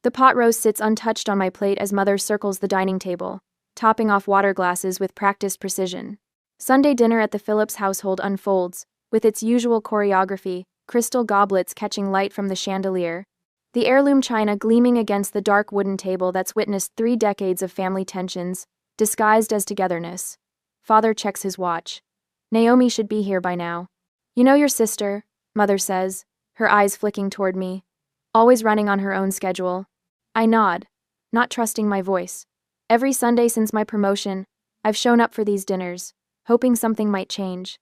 The pot roast sits untouched on my plate as mother circles the dining table, topping off water glasses with practiced precision. Sunday dinner at the Phillips household unfolds, with its usual choreography, crystal goblets catching light from the chandelier, the heirloom china gleaming against the dark wooden table that's witnessed 3 decades of family tensions, disguised as togetherness. Father checks his watch. Naomi should be here by now. You know your sister, Mother says, her eyes flicking toward me. Always running on her own schedule. I nod, not trusting my voice. Every Sunday since my promotion, I've shown up for these dinners, hoping something might change.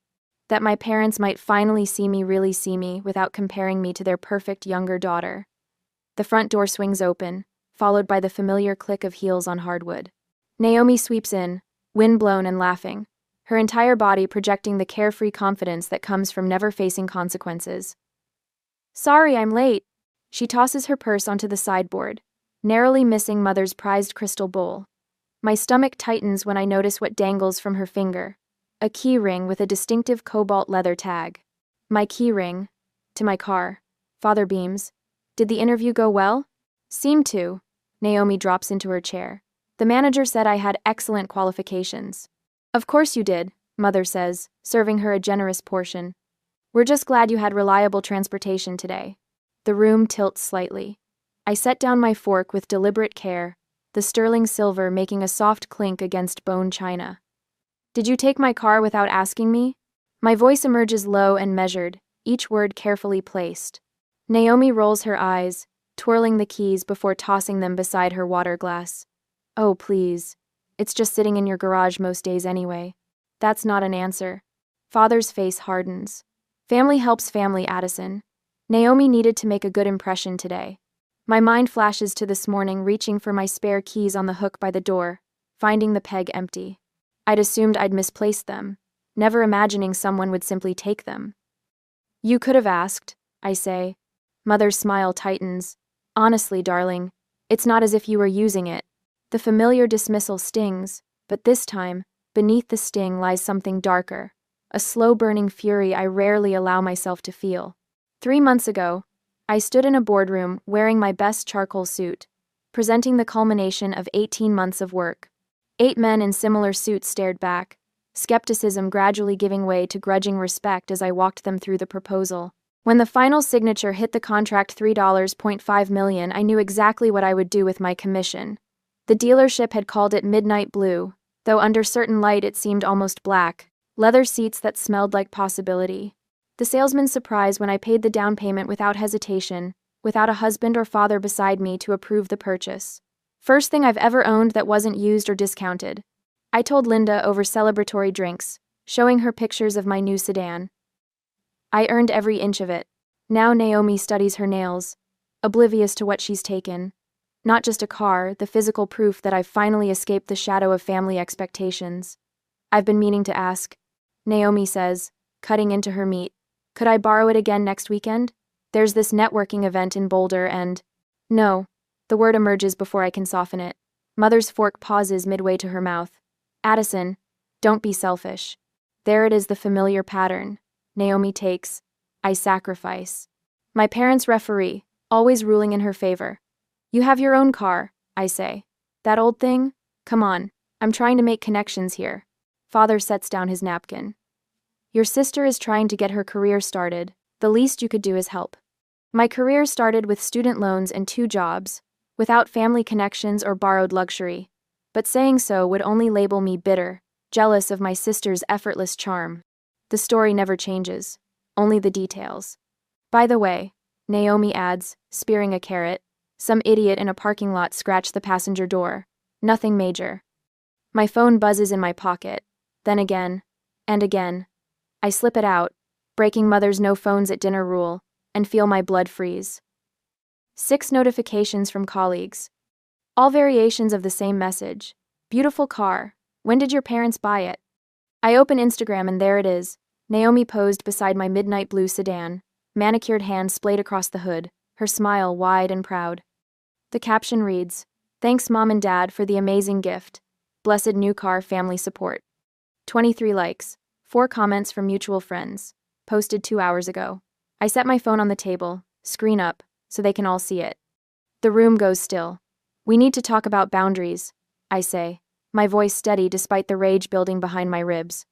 That my parents might finally really see me without comparing me to their perfect younger daughter. The front door swings open, followed by the familiar click of heels on hardwood. Naomi sweeps in, wind-blown and laughing, her entire body projecting the carefree confidence that comes from never facing consequences. Sorry, I'm late. She tosses her purse onto the sideboard, narrowly missing Mother's prized crystal bowl. My stomach tightens when I notice what dangles from her finger. A key ring with a distinctive cobalt leather tag. My key ring. To my car. Father beams. Did the interview go well? Seemed to. Naomi drops into her chair. The manager said I had excellent qualifications. Of course you did, Mother says, serving her a generous portion. We're just glad you had reliable transportation today. The room tilts slightly. I set down my fork with deliberate care, the sterling silver making a soft clink against bone china. Did you take my car without asking me? My voice emerges low and measured, each word carefully placed. Naomi rolls her eyes, twirling the keys before tossing them beside her water glass. Oh, please. It's just sitting in your garage most days anyway. That's not an answer. Father's face hardens. Family helps family, Addison. Naomi needed to make a good impression today. My mind flashes to this morning reaching for my spare keys on the hook by the door, finding the peg empty. I'd assumed I'd misplaced them, never imagining someone would simply take them. You could have asked, I say. Mother's smile tightens. Honestly, darling, it's not as if you were using it. The familiar dismissal stings, but this time, beneath the sting lies something darker, a slow-burning fury I rarely allow myself to feel. 3 months ago, I stood in a boardroom wearing my best charcoal suit, presenting the culmination of 18 months of work. 8 men in similar suits stared back, skepticism gradually giving way to grudging respect as I walked them through the proposal. When the final signature hit the contract $3.5 million, I knew exactly what I would do with my commission. The dealership had called it midnight blue, though under certain light it seemed almost black. Leather seats that smelled like possibility. The salesman's surprise when I paid the down payment without hesitation, without a husband or father beside me to approve the purchase. First thing I've ever owned that wasn't used or discounted. I told Linda over celebratory drinks, showing her pictures of my new sedan. I earned every inch of it. Now Naomi studies her nails, oblivious to what she's taken. Not just a car, the physical proof that I've finally escaped the shadow of family expectations. I've been meaning to ask. Naomi says, cutting into her meat. Could I borrow it again next weekend? There's this networking event in Boulder and… No. The word emerges before I can soften it. Mother's fork pauses midway to her mouth. Addison, don't be selfish. There it is, the familiar pattern. Naomi takes. I sacrifice. My parents referee, always ruling in her favor. You have your own car, I say. That old thing? Come on, I'm trying to make connections here. Father sets down his napkin. Your sister is trying to get her career started. The least you could do is help. My career started with student loans and 2 jobs, without family connections or borrowed luxury. But saying so would only label me bitter, jealous of my sister's effortless charm. The story never changes, only the details. By the way, Naomi adds, spearing a carrot, some idiot in a parking lot scratched the passenger door. Nothing major. My phone buzzes in my pocket, then again, and again. I slip it out, breaking Mother's no phones at dinner rule, and feel my blood freeze. 6 notifications from colleagues. All variations of the same message. Beautiful car. When did your parents buy it? I open Instagram and there it is. Naomi posed beside my midnight blue sedan, manicured hand splayed across the hood, her smile wide and proud. The caption reads, Thanks Mom and Dad for the amazing gift. Blessed new car family support. 23 likes, 4 comments from mutual friends. Posted 2 hours ago. I set my phone on the table, screen up, so they can all see it. The room goes still. We need to talk about boundaries, I say, my voice steady despite the rage building behind my ribs.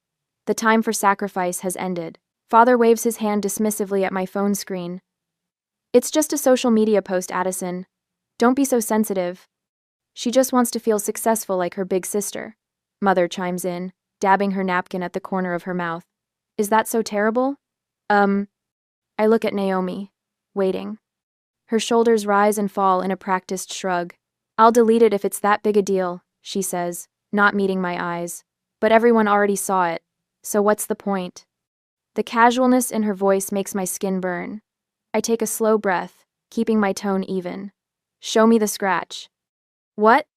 The time for sacrifice has ended. Father waves his hand dismissively at my phone screen. It's just a social media post, Addison. Don't be so sensitive. She just wants to feel successful like her big sister. Mother chimes in, dabbing her napkin at the corner of her mouth. Is that so terrible? I look at Naomi, waiting. Her shoulders rise and fall in a practiced shrug. I'll delete it if it's that big a deal, she says, not meeting my eyes. But everyone already saw it, so what's the point? The casualness in her voice makes my skin burn. I take a slow breath, keeping my tone even. Show me the scratch. What?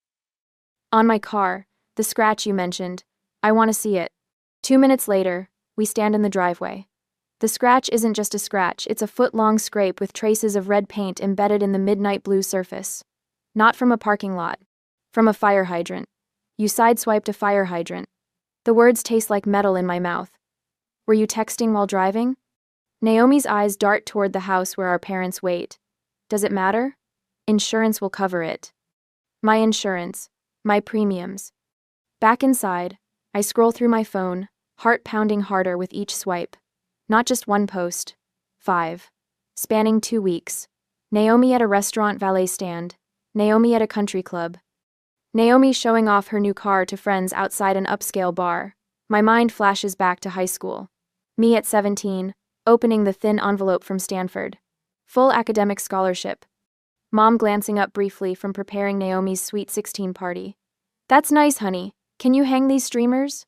On my car, the scratch you mentioned. I want to see it. 2 minutes later, we stand in the driveway. The scratch isn't just a scratch, it's a foot-long scrape with traces of red paint embedded in the midnight blue surface. Not from a parking lot. From a fire hydrant. You sideswiped a fire hydrant. The words taste like metal in my mouth. Were you texting while driving? Naomi's eyes dart toward the house where our parents wait. Does it matter? Insurance will cover it. My insurance. My premiums. Back inside, I scroll through my phone, heart pounding harder with each swipe. Not just one post. 5. Spanning 2 weeks. Naomi at a restaurant valet stand. Naomi at a country club. Naomi showing off her new car to friends outside an upscale bar. My mind flashes back to high school. Me at 17, opening the thin envelope from Stanford. Full academic scholarship. Mom glancing up briefly from preparing Naomi's sweet 16 party. That's nice, honey. Can you hang these streamers?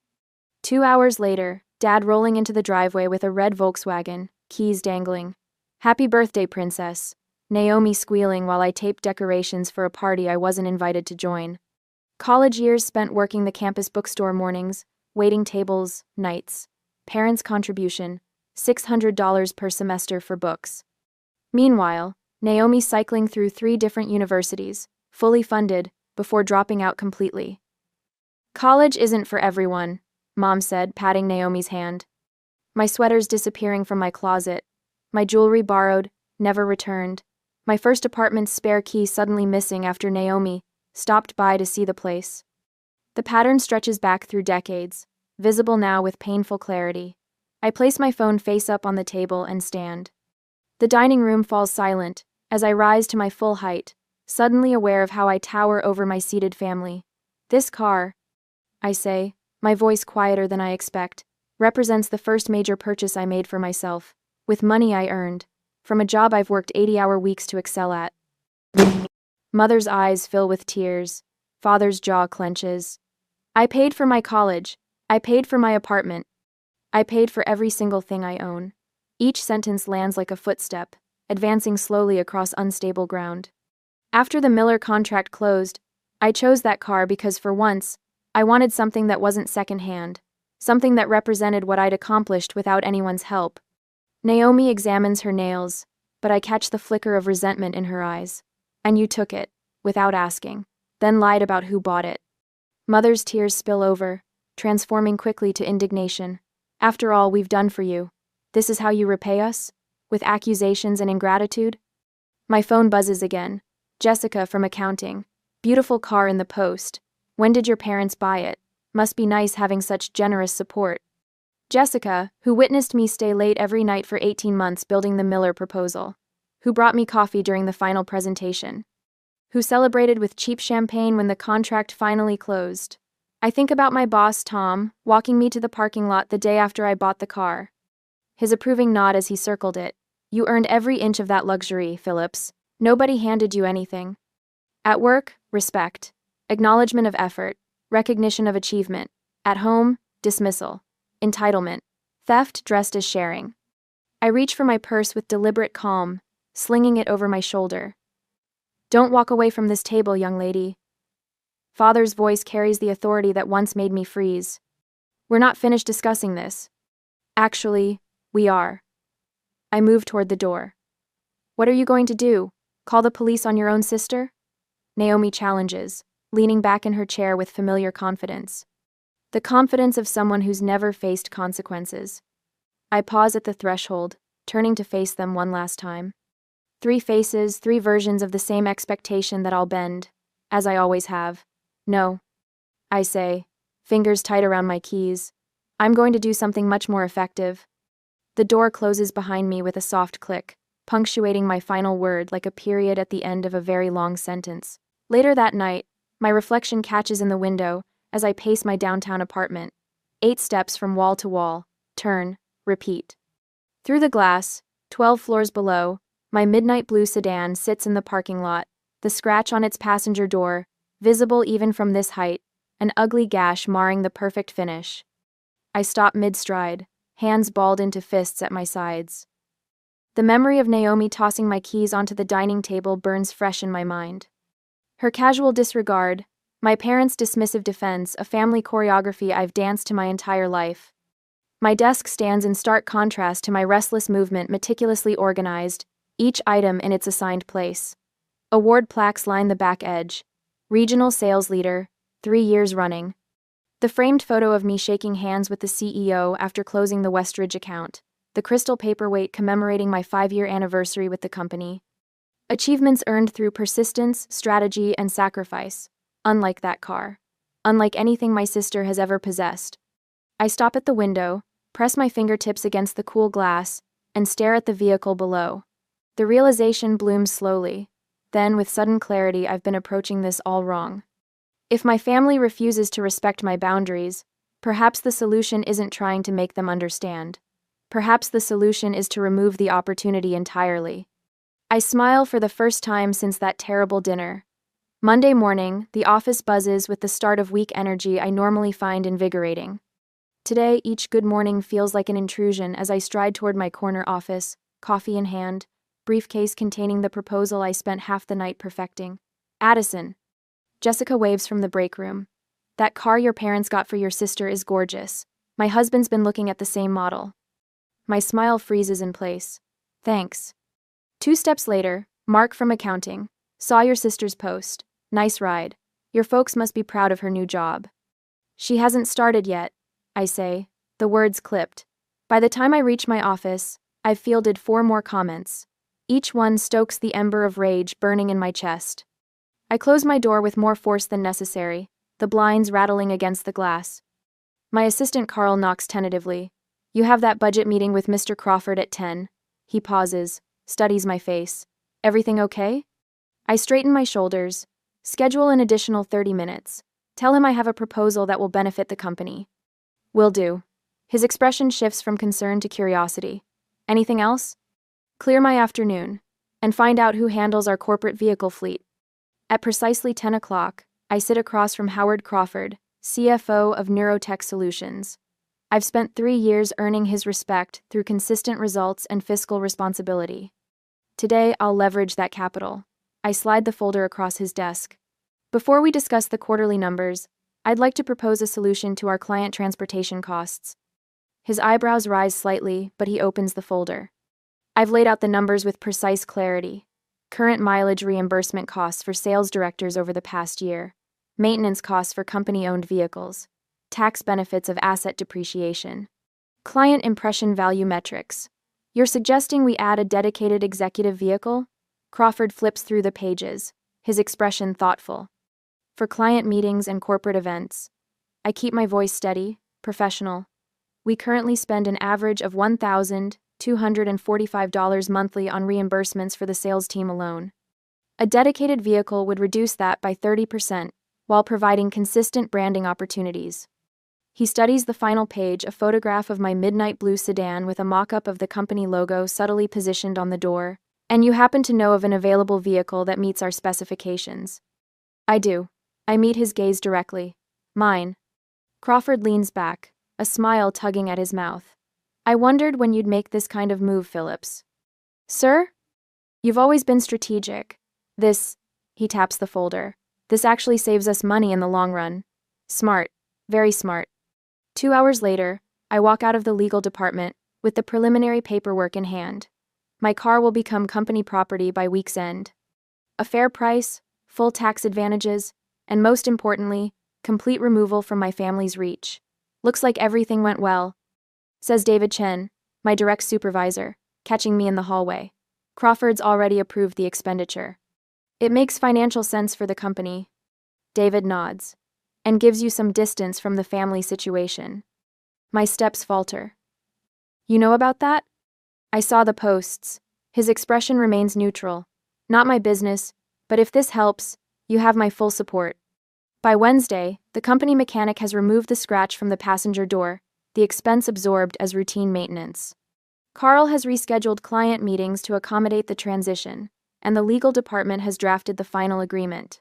2 hours later, Dad rolling into the driveway with a red Volkswagen, keys dangling. Happy birthday, princess. Naomi squealing while I taped decorations for a party I wasn't invited to join. College years spent working the campus bookstore mornings, waiting tables, nights. Parents' contribution, $600 per semester for books. Meanwhile, Naomi cycling through 3 different universities, fully funded, before dropping out completely. College isn't for everyone, Mom said, patting Naomi's hand. My sweaters disappearing from my closet. My jewelry borrowed, never returned. My first apartment's spare key suddenly missing after Naomi stopped by to see the place. The pattern stretches back through decades, visible now with painful clarity. I place my phone face up on the table and stand. The dining room falls silent, as I rise to my full height, suddenly aware of how I tower over my seated family. This car, I say, my voice quieter than I expect, represents the first major purchase I made for myself, with money I earned, from a job I've worked 80-hour weeks to excel at. Mother's eyes fill with tears. Father's jaw clenches. I paid for my college. I paid for my apartment. I paid for every single thing I own. Each sentence lands like a footstep, advancing slowly across unstable ground. After the Miller contract closed, I chose that car because for once, I wanted something that wasn't secondhand, something that represented what I'd accomplished without anyone's help. Naomi examines her nails, but I catch the flicker of resentment in her eyes. And you took it, without asking, then lied about who bought it. Mother's tears spill over, transforming quickly to indignation. After all we've done for you, this is how you repay us? With accusations and ingratitude? My phone buzzes again. Jessica from accounting. Beautiful car in the post. When did your parents buy it? Must be nice having such generous support. Jessica, who witnessed me stay late every night for 18 months building the Miller proposal. Who brought me coffee during the final presentation. Who celebrated with cheap champagne when the contract finally closed. I think about my boss, Tom, walking me to the parking lot the day after I bought the car. His approving nod as he circled it. You earned every inch of that luxury, Phillips. Nobody handed you anything. At work, respect. Acknowledgement of effort. Recognition of achievement. At home, dismissal. Entitlement. Theft dressed as sharing. I reach for my purse with deliberate calm, slinging it over my shoulder. Don't walk away from this table, young lady. Father's voice carries the authority that once made me freeze. We're not finished discussing this. Actually, we are. I move toward the door. What are you going to do? Call the police on your own sister? Naomi challenges, leaning back in her chair with familiar confidence. The confidence of someone who's never faced consequences. I pause at the threshold, turning to face them one last time. 3 faces, 3 versions of the same expectation that I'll bend, as I always have. No, I say, fingers tight around my keys. I'm going to do something much more effective. The door closes behind me with a soft click, punctuating my final word like a period at the end of a very long sentence. Later that night, my reflection catches in the window as I pace my downtown apartment. 8 steps from wall to wall, turn, repeat. Through the glass, 12 floors below, my midnight blue sedan sits in the parking lot, the scratch on its passenger door, visible even from this height, an ugly gash marring the perfect finish. I stop mid-stride, hands balled into fists at my sides. The memory of Naomi tossing my keys onto the dining table burns fresh in my mind. Her casual disregard, my parents' dismissive defense, a family choreography I've danced to my entire life. My desk stands in stark contrast to my restless movement, meticulously organized, each item in its assigned place. Award plaques line the back edge. Regional sales leader, 3 years running. The framed photo of me shaking hands with the CEO after closing the Westridge account. The crystal paperweight commemorating my 5-year anniversary with the company. Achievements earned through persistence, strategy, and sacrifice. Unlike that car. Unlike anything my sister has ever possessed. I stop at the window, press my fingertips against the cool glass, and stare at the vehicle below. The realization blooms slowly. Then, with sudden clarity, I've been approaching this all wrong. If my family refuses to respect my boundaries, perhaps the solution isn't trying to make them understand. Perhaps the solution is to remove the opportunity entirely. I smile for the first time since that terrible dinner. Monday morning, the office buzzes with the start of week energy I normally find invigorating. Today, each good morning feels like an intrusion as I stride toward my corner office, coffee in hand, briefcase containing the proposal I spent half the night perfecting. Addison. Jessica waves from the break room. That car your parents got for your sister is gorgeous. My husband's been looking at the same model. My smile freezes in place. Thanks. 2 steps later, Mark from accounting. Saw your sister's post. Nice ride. Your folks must be proud of her new job. She hasn't started yet, I say, the words clipped. By the time I reach my office, I've fielded 4 more comments. Each one stokes the ember of rage burning in my chest. I close my door with more force than necessary, the blinds rattling against the glass. My assistant Carl knocks tentatively. You have that budget meeting with Mr. Crawford at 10. He pauses, studies my face. Everything okay? I straighten my shoulders. Schedule an additional 30 minutes. Tell him I have a proposal that will benefit the company. Will do. His expression shifts from concern to curiosity. Anything else? Clear my afternoon, and find out who handles our corporate vehicle fleet. At precisely 10 o'clock, I sit across from Howard Crawford, CFO of Neurotech Solutions. I've spent 3 years earning his respect through consistent results and fiscal responsibility. Today, I'll leverage that capital. I slide the folder across his desk. Before we discuss the quarterly numbers, I'd like to propose a solution to our client transportation costs. His eyebrows rise slightly, but he opens the folder. I've laid out the numbers with precise clarity. Current mileage reimbursement costs for sales directors over the past year, maintenance costs for company-owned vehicles, tax benefits of asset depreciation, client impression value metrics. You're suggesting we add a dedicated executive vehicle? Crawford flips through the pages, his expression thoughtful. For client meetings and corporate events, I keep my voice steady, professional. We currently spend an average of $1,245 monthly on reimbursements for the sales team alone. A dedicated vehicle would reduce that by 30%, while providing consistent branding opportunities. He studies the final page, a photograph of my midnight blue sedan with a mock-up of the company logo subtly positioned on the door. And you happen to know of an available vehicle that meets our specifications. I do. I meet his gaze directly. Mine. Crawford leans back, a smile tugging at his mouth. I wondered when you'd make this kind of move, Phillips. Sir? You've always been strategic. He taps the folder. This actually saves us money in the long run. Smart. Very smart. 2 hours later, I walk out of the legal department, with the preliminary paperwork in hand. My car will become company property by week's end. A fair price, full tax advantages, and most importantly, complete removal from my family's reach. Looks like everything went well, says David Chen, my direct supervisor, catching me in the hallway. Crawford's already approved the expenditure. It makes financial sense for the company. David nods. And gives you some distance from the family situation. My steps falter. You know about that? I saw the posts. His expression remains neutral. Not my business, but if this helps, you have my full support. By Wednesday, the company mechanic has removed the scratch from the passenger door, the expense absorbed as routine maintenance. Carl has rescheduled client meetings to accommodate the transition, and the legal department has drafted the final agreement.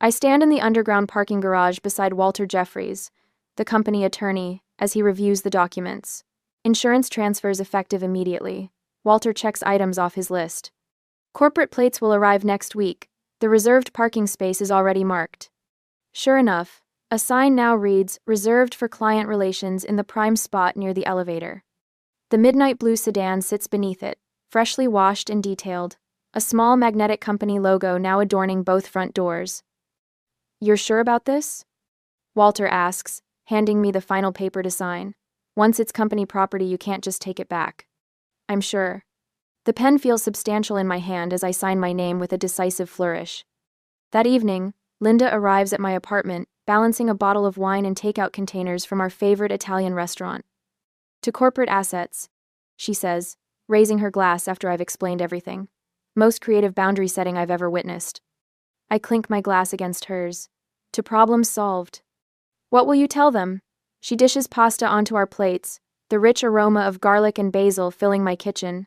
I stand in the underground parking garage beside Walter Jeffries, the company attorney, as he reviews the documents. Insurance transfers effective immediately. Walter checks items off his list. Corporate plates will arrive next week. The reserved parking space is already marked. Sure enough, a sign now reads, "Reserved for client relations," in the prime spot near the elevator. The midnight blue sedan sits beneath it, freshly washed and detailed, a small magnetic company logo now adorning both front doors. You're sure about this? Walter asks, handing me the final paper to sign. Once it's company property, you can't just take it back. I'm sure. The pen feels substantial in my hand as I sign my name with a decisive flourish. That evening, Linda arrives at my apartment, balancing a bottle of wine and takeout containers from our favorite Italian restaurant. To corporate assets, she says, raising her glass after I've explained everything. Most creative boundary setting I've ever witnessed. I clink my glass against hers. To problems solved. What will you tell them? She dishes pasta onto our plates, the rich aroma of garlic and basil filling my kitchen.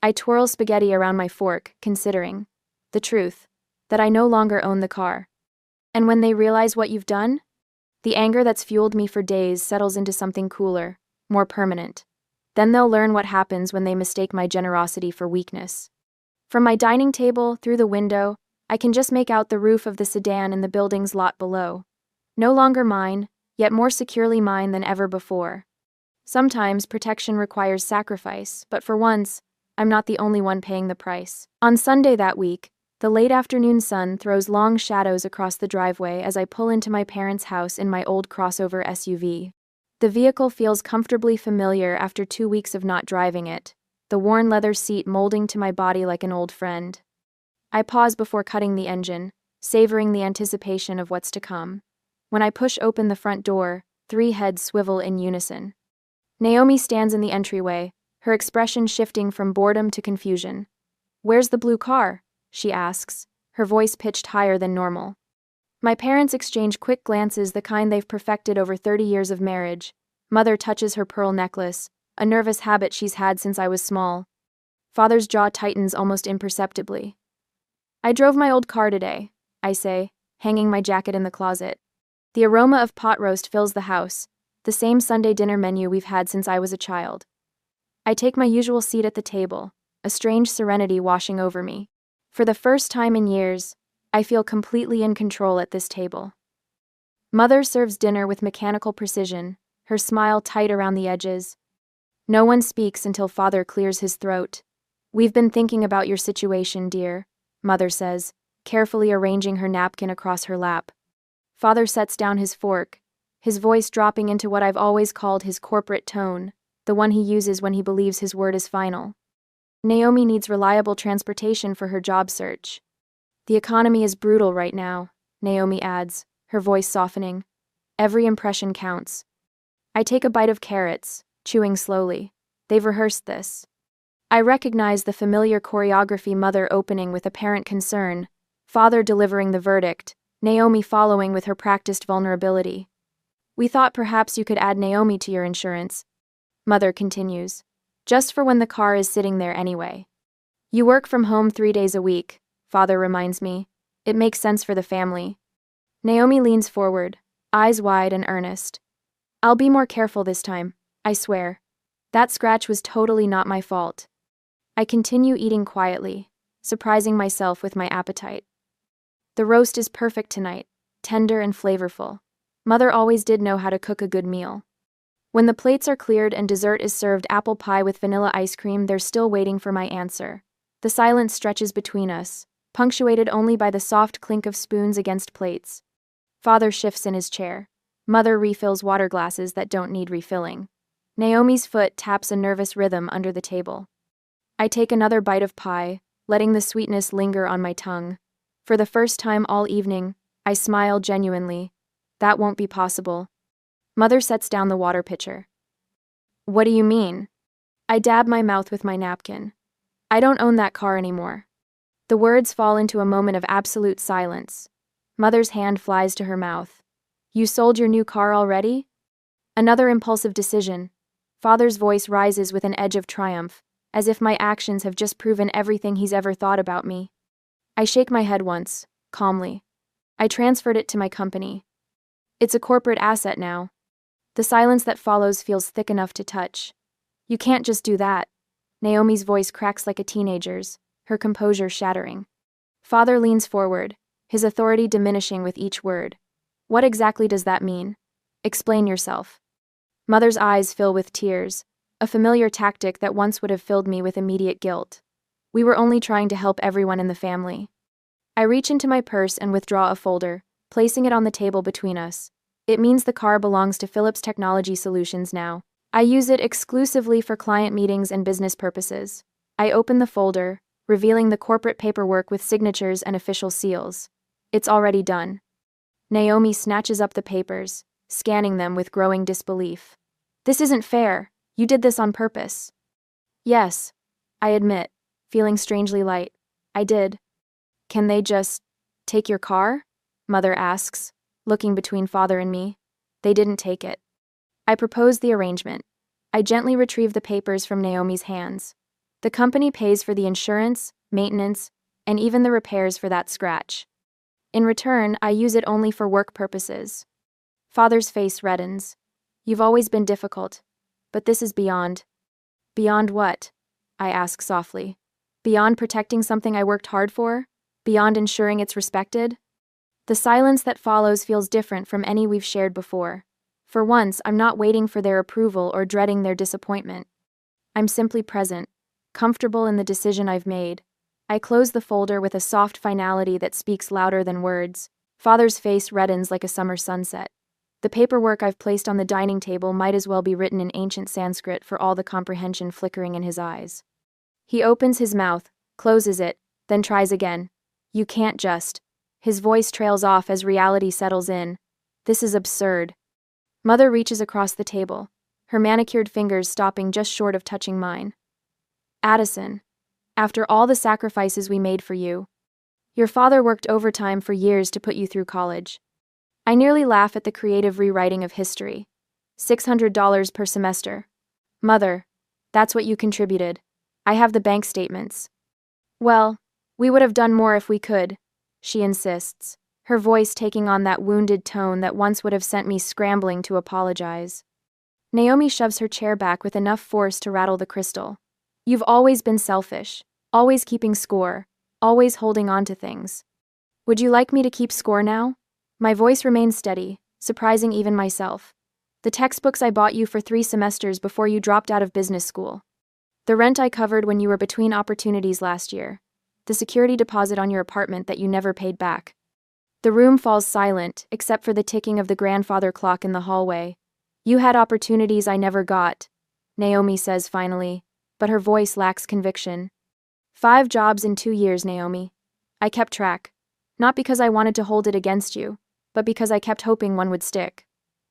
I twirl spaghetti around my fork, considering the truth, that I no longer own the car. And when they realize what you've done, the anger that's fueled me for days settles into something cooler, more permanent. Then they'll learn what happens when they mistake my generosity for weakness. From my dining table, through the window, I can just make out the roof of the sedan in the building's lot below. No longer mine, yet more securely mine than ever before. Sometimes protection requires sacrifice, but for once, I'm not the only one paying the price. On Sunday that week, the late afternoon sun throws long shadows across the driveway as I pull into my parents' house in my old crossover SUV. The vehicle feels comfortably familiar after 2 weeks of not driving it, the worn leather seat molding to my body like an old friend. I pause before cutting the engine, savoring the anticipation of what's to come. When I push open the front door, 3 heads swivel in unison. Naomi stands in the entryway, her expression shifting from boredom to confusion. "Where's the blue car?" she asks, her voice pitched higher than normal. My parents exchange quick glances, the kind they've perfected over 30 years of marriage. Mother touches her pearl necklace, a nervous habit she's had since I was small. Father's jaw tightens almost imperceptibly. "I drove my old car today," I say, hanging my jacket in the closet. The aroma of pot roast fills the house, the same Sunday dinner menu we've had since I was a child. I take my usual seat at the table, a strange serenity washing over me. For the first time in years, I feel completely in control at this table. Mother serves dinner with mechanical precision, her smile tight around the edges. No one speaks until Father clears his throat. "We've been thinking about your situation, dear," Mother says, carefully arranging her napkin across her lap. Father sets down his fork, his voice dropping into what I've always called his corporate tone, the one he uses when he believes his word is final. "Naomi needs reliable transportation for her job search. The economy is brutal right now," Naomi adds, her voice softening. "Every impression counts." I take a bite of carrots, chewing slowly. They've rehearsed this. I recognize the familiar choreography, Mother opening with apparent concern, Father delivering the verdict, Naomi following with her practiced vulnerability. "We thought perhaps you could add Naomi to your insurance," Mother continues, "just for when the car is sitting there anyway. You work from home 3 days a week," Father reminds me. "It makes sense for the family." Naomi leans forward, eyes wide and earnest. "I'll be more careful this time, I swear. That scratch was totally not my fault." I continue eating quietly, surprising myself with my appetite. The roast is perfect tonight, tender and flavorful. Mother always did know how to cook a good meal. When the plates are cleared and dessert is served, apple pie with vanilla ice cream, they're still waiting for my answer. The silence stretches between us, punctuated only by the soft clink of spoons against plates. Father shifts in his chair. Mother refills water glasses that don't need refilling. Naomi's foot taps a nervous rhythm under the table. I take another bite of pie, letting the sweetness linger on my tongue. For the first time all evening, I smile genuinely. That won't be possible. Mother sets down the water pitcher. What do you mean? I dab my mouth with my napkin. I don't own that car anymore. The words fall into a moment of absolute silence. Mother's hand flies to her mouth. You sold your new car already? Another impulsive decision. Father's voice rises with an edge of triumph, as if my actions have just proven everything he's ever thought about me. I shake my head once, calmly. I transferred it to my company. It's a corporate asset now. The silence that follows feels thick enough to touch. You can't just do that. Naomi's voice cracks like a teenager's, her composure shattering. Father leans forward, his authority diminishing with each word. What exactly does that mean? Explain yourself. Mother's eyes fill with tears, a familiar tactic that once would have filled me with immediate guilt. We were only trying to help everyone in the family. I reach into my purse and withdraw a folder, placing it on the table between us. It means the car belongs to Philips Technology Solutions now. I use it exclusively for client meetings and business purposes. I open the folder, revealing the corporate paperwork with signatures and official seals. It's already done. Naomi snatches up the papers, scanning them with growing disbelief. This isn't fair. You did this on purpose. Yes, I admit, feeling strangely light. I did. Can they just take your car? Mother asks, looking between Father and me. They didn't take it. I propose the arrangement. I gently retrieve the papers from Naomi's hands. The company pays for the insurance, maintenance, and even the repairs for that scratch. In return, I use it only for work purposes. Father's face reddens. You've always been difficult, but this is beyond. Beyond what? I ask softly. Beyond protecting something I worked hard for? Beyond ensuring it's respected? The silence that follows feels different from any we've shared before. For once, I'm not waiting for their approval or dreading their disappointment. I'm simply present, comfortable in the decision I've made. I close the folder with a soft finality that speaks louder than words. Father's face reddens like a summer sunset. The paperwork I've placed on the dining table might as well be written in ancient Sanskrit for all the comprehension flickering in his eyes. He opens his mouth, closes it, then tries again. You can't just. His voice trails off as reality settles in. This is absurd. Mother reaches across the table, her manicured fingers stopping just short of touching mine. Addison, after all the sacrifices we made for you, your father worked overtime for years to put you through college. I nearly laugh at the creative rewriting of history. $600 per semester. Mother, that's what you contributed. I have the bank statements. Well, we would have done more if we could, she insists, her voice taking on that wounded tone that once would have sent me scrambling to apologize. Naomi shoves her chair back with enough force to rattle the crystal. You've always been selfish, always keeping score, always holding on to things. Would you like me to keep score now? My voice remains steady, surprising even myself. The textbooks I bought you for 3 semesters before you dropped out of business school. The rent I covered when you were between opportunities last year. The security deposit on your apartment that you never paid back. The room falls silent, except for the ticking of the grandfather clock in the hallway. You had opportunities I never got, Naomi says finally, but her voice lacks conviction. 5 jobs in 2 years, Naomi. I kept track. Not because I wanted to hold it against you, but because I kept hoping one would stick.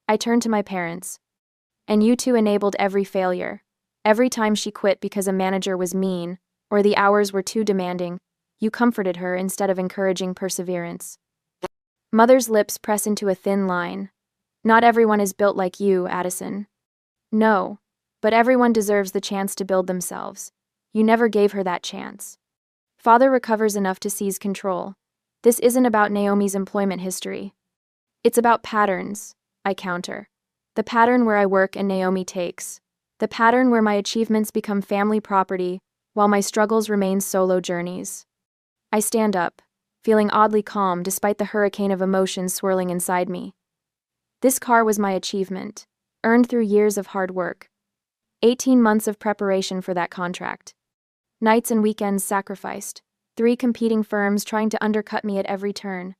I turned to my parents. And you two enabled every failure. Every time she quit because a manager was mean, or the hours were too demanding, you comforted her instead of encouraging perseverance. Mother's lips press into a thin line. Not everyone is built like you, Addison. No, but everyone deserves the chance to build themselves. You never gave her that chance. Father recovers enough to seize control. This isn't about Naomi's employment history. It's about patterns, I counter. The pattern where I work and Naomi takes. The pattern where my achievements become family property, while my struggles remain solo journeys. I stand up, feeling oddly calm despite the hurricane of emotions swirling inside me. This car was my achievement, earned through years of hard work. 18 months of preparation for that contract. Nights and weekends sacrificed. 3 competing firms trying to undercut me at every turn.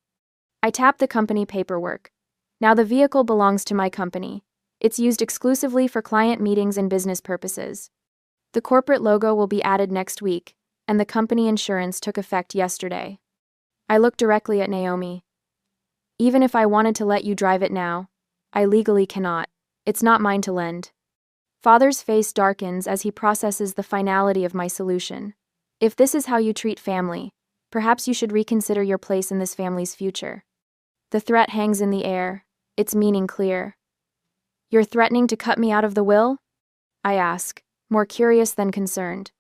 I tap the company paperwork. Now the vehicle belongs to my company. It's used exclusively for client meetings and business purposes. The corporate logo will be added next week, and the company insurance took effect yesterday. I look directly at Naomi. Even if I wanted to let you drive it now, I legally cannot. It's not mine to lend. Father's face darkens as he processes the finality of my solution. If this is how you treat family, perhaps you should reconsider your place in this family's future. The threat hangs in the air, its meaning clear. You're threatening to cut me out of the will? I ask, more curious than concerned.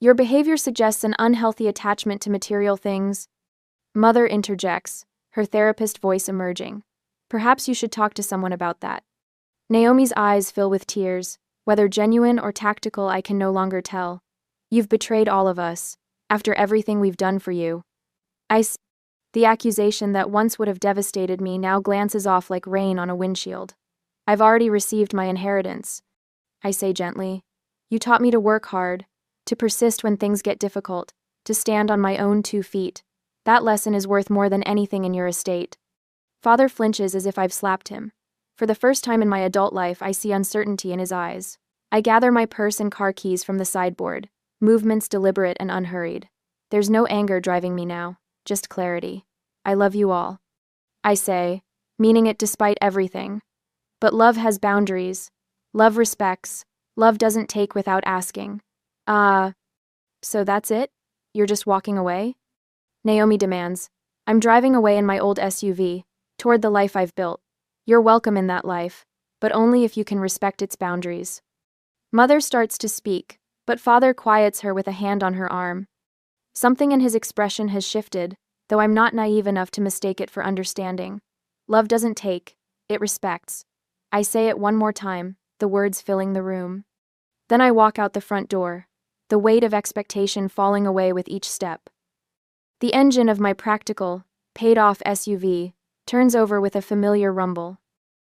Your behavior suggests an unhealthy attachment to material things. Mother interjects, her therapist voice emerging. Perhaps you should talk to someone about that. Naomi's eyes fill with tears, whether genuine or tactical I can no longer tell. You've betrayed all of us, after everything we've done for you. The accusation that once would have devastated me now glances off like rain on a windshield. I've already received my inheritance. I say gently. You taught me to work hard, to persist when things get difficult, to stand on my own 2 feet. That lesson is worth more than anything in your estate. Father flinches as if I've slapped him. For the first time in my adult life, I see uncertainty in his eyes. I gather my purse and car keys from the sideboard, movements deliberate and unhurried. There's no anger driving me now, just clarity. I love you all. I say, meaning it despite everything. But love has boundaries. Love respects. Love doesn't take without asking. So that's it? You're just walking away? Naomi demands. I'm driving away in my old SUV, toward the life I've built. You're welcome in that life, but only if you can respect its boundaries. Mother starts to speak, but father quiets her with a hand on her arm. Something in his expression has shifted, though I'm not naive enough to mistake it for understanding. Love doesn't take, it respects. I say it one more time, the words filling the room. Then I walk out the front door, the weight of expectation falling away with each step. The engine of my practical, paid-off SUV turns over with a familiar rumble.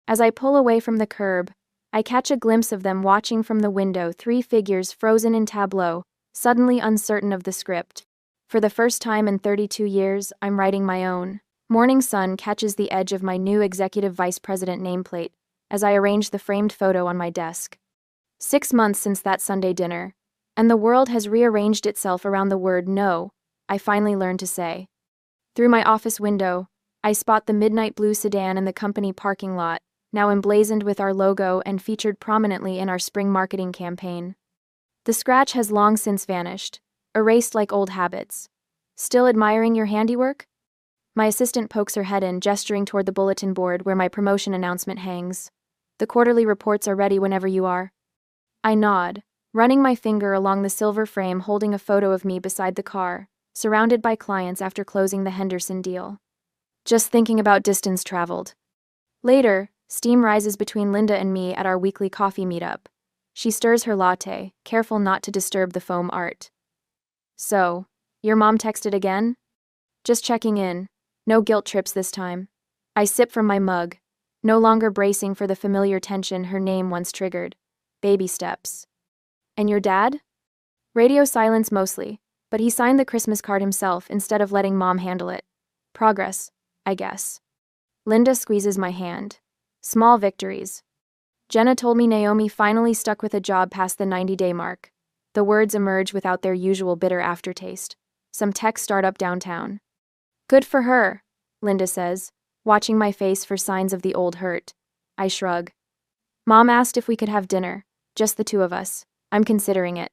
As I pull away from the curb, I catch a glimpse of them watching from the window, 3 figures frozen in tableau, suddenly uncertain of the script. For the first time in 32 years, I'm writing my own. Morning sun catches the edge of my new executive vice president nameplate as I arrange the framed photo on my desk. 6 months since that Sunday dinner, and the world has rearranged itself around the word no, I finally learned to say. Through my office window, I spot the midnight blue sedan in the company parking lot, now emblazoned with our logo and featured prominently in our spring marketing campaign. The scratch has long since vanished, erased like old habits. Still admiring your handiwork? My assistant pokes her head in, gesturing toward the bulletin board where my promotion announcement hangs. The quarterly reports are ready whenever you are. I nod, running my finger along the silver frame holding a photo of me beside the car, surrounded by clients after closing the Henderson deal. Just thinking about distance traveled. Later, steam rises between Linda and me at our weekly coffee meetup. She stirs her latte, careful not to disturb the foam art. So, your mom texted again? Just checking in. No guilt trips this time. I sip from my mug, no longer bracing for the familiar tension her name once triggered. Baby steps. And your dad? Radio silence mostly, but he signed the Christmas card himself instead of letting mom handle it. Progress, I guess. Linda squeezes my hand. Small victories. Jenna told me Naomi finally stuck with a job past the 90-day mark. The words emerge without their usual bitter aftertaste. Some tech startup downtown. Good for her, Linda says, watching my face for signs of the old hurt. I shrug. Mom asked if we could have dinner, just the 2 of us. I'm considering it.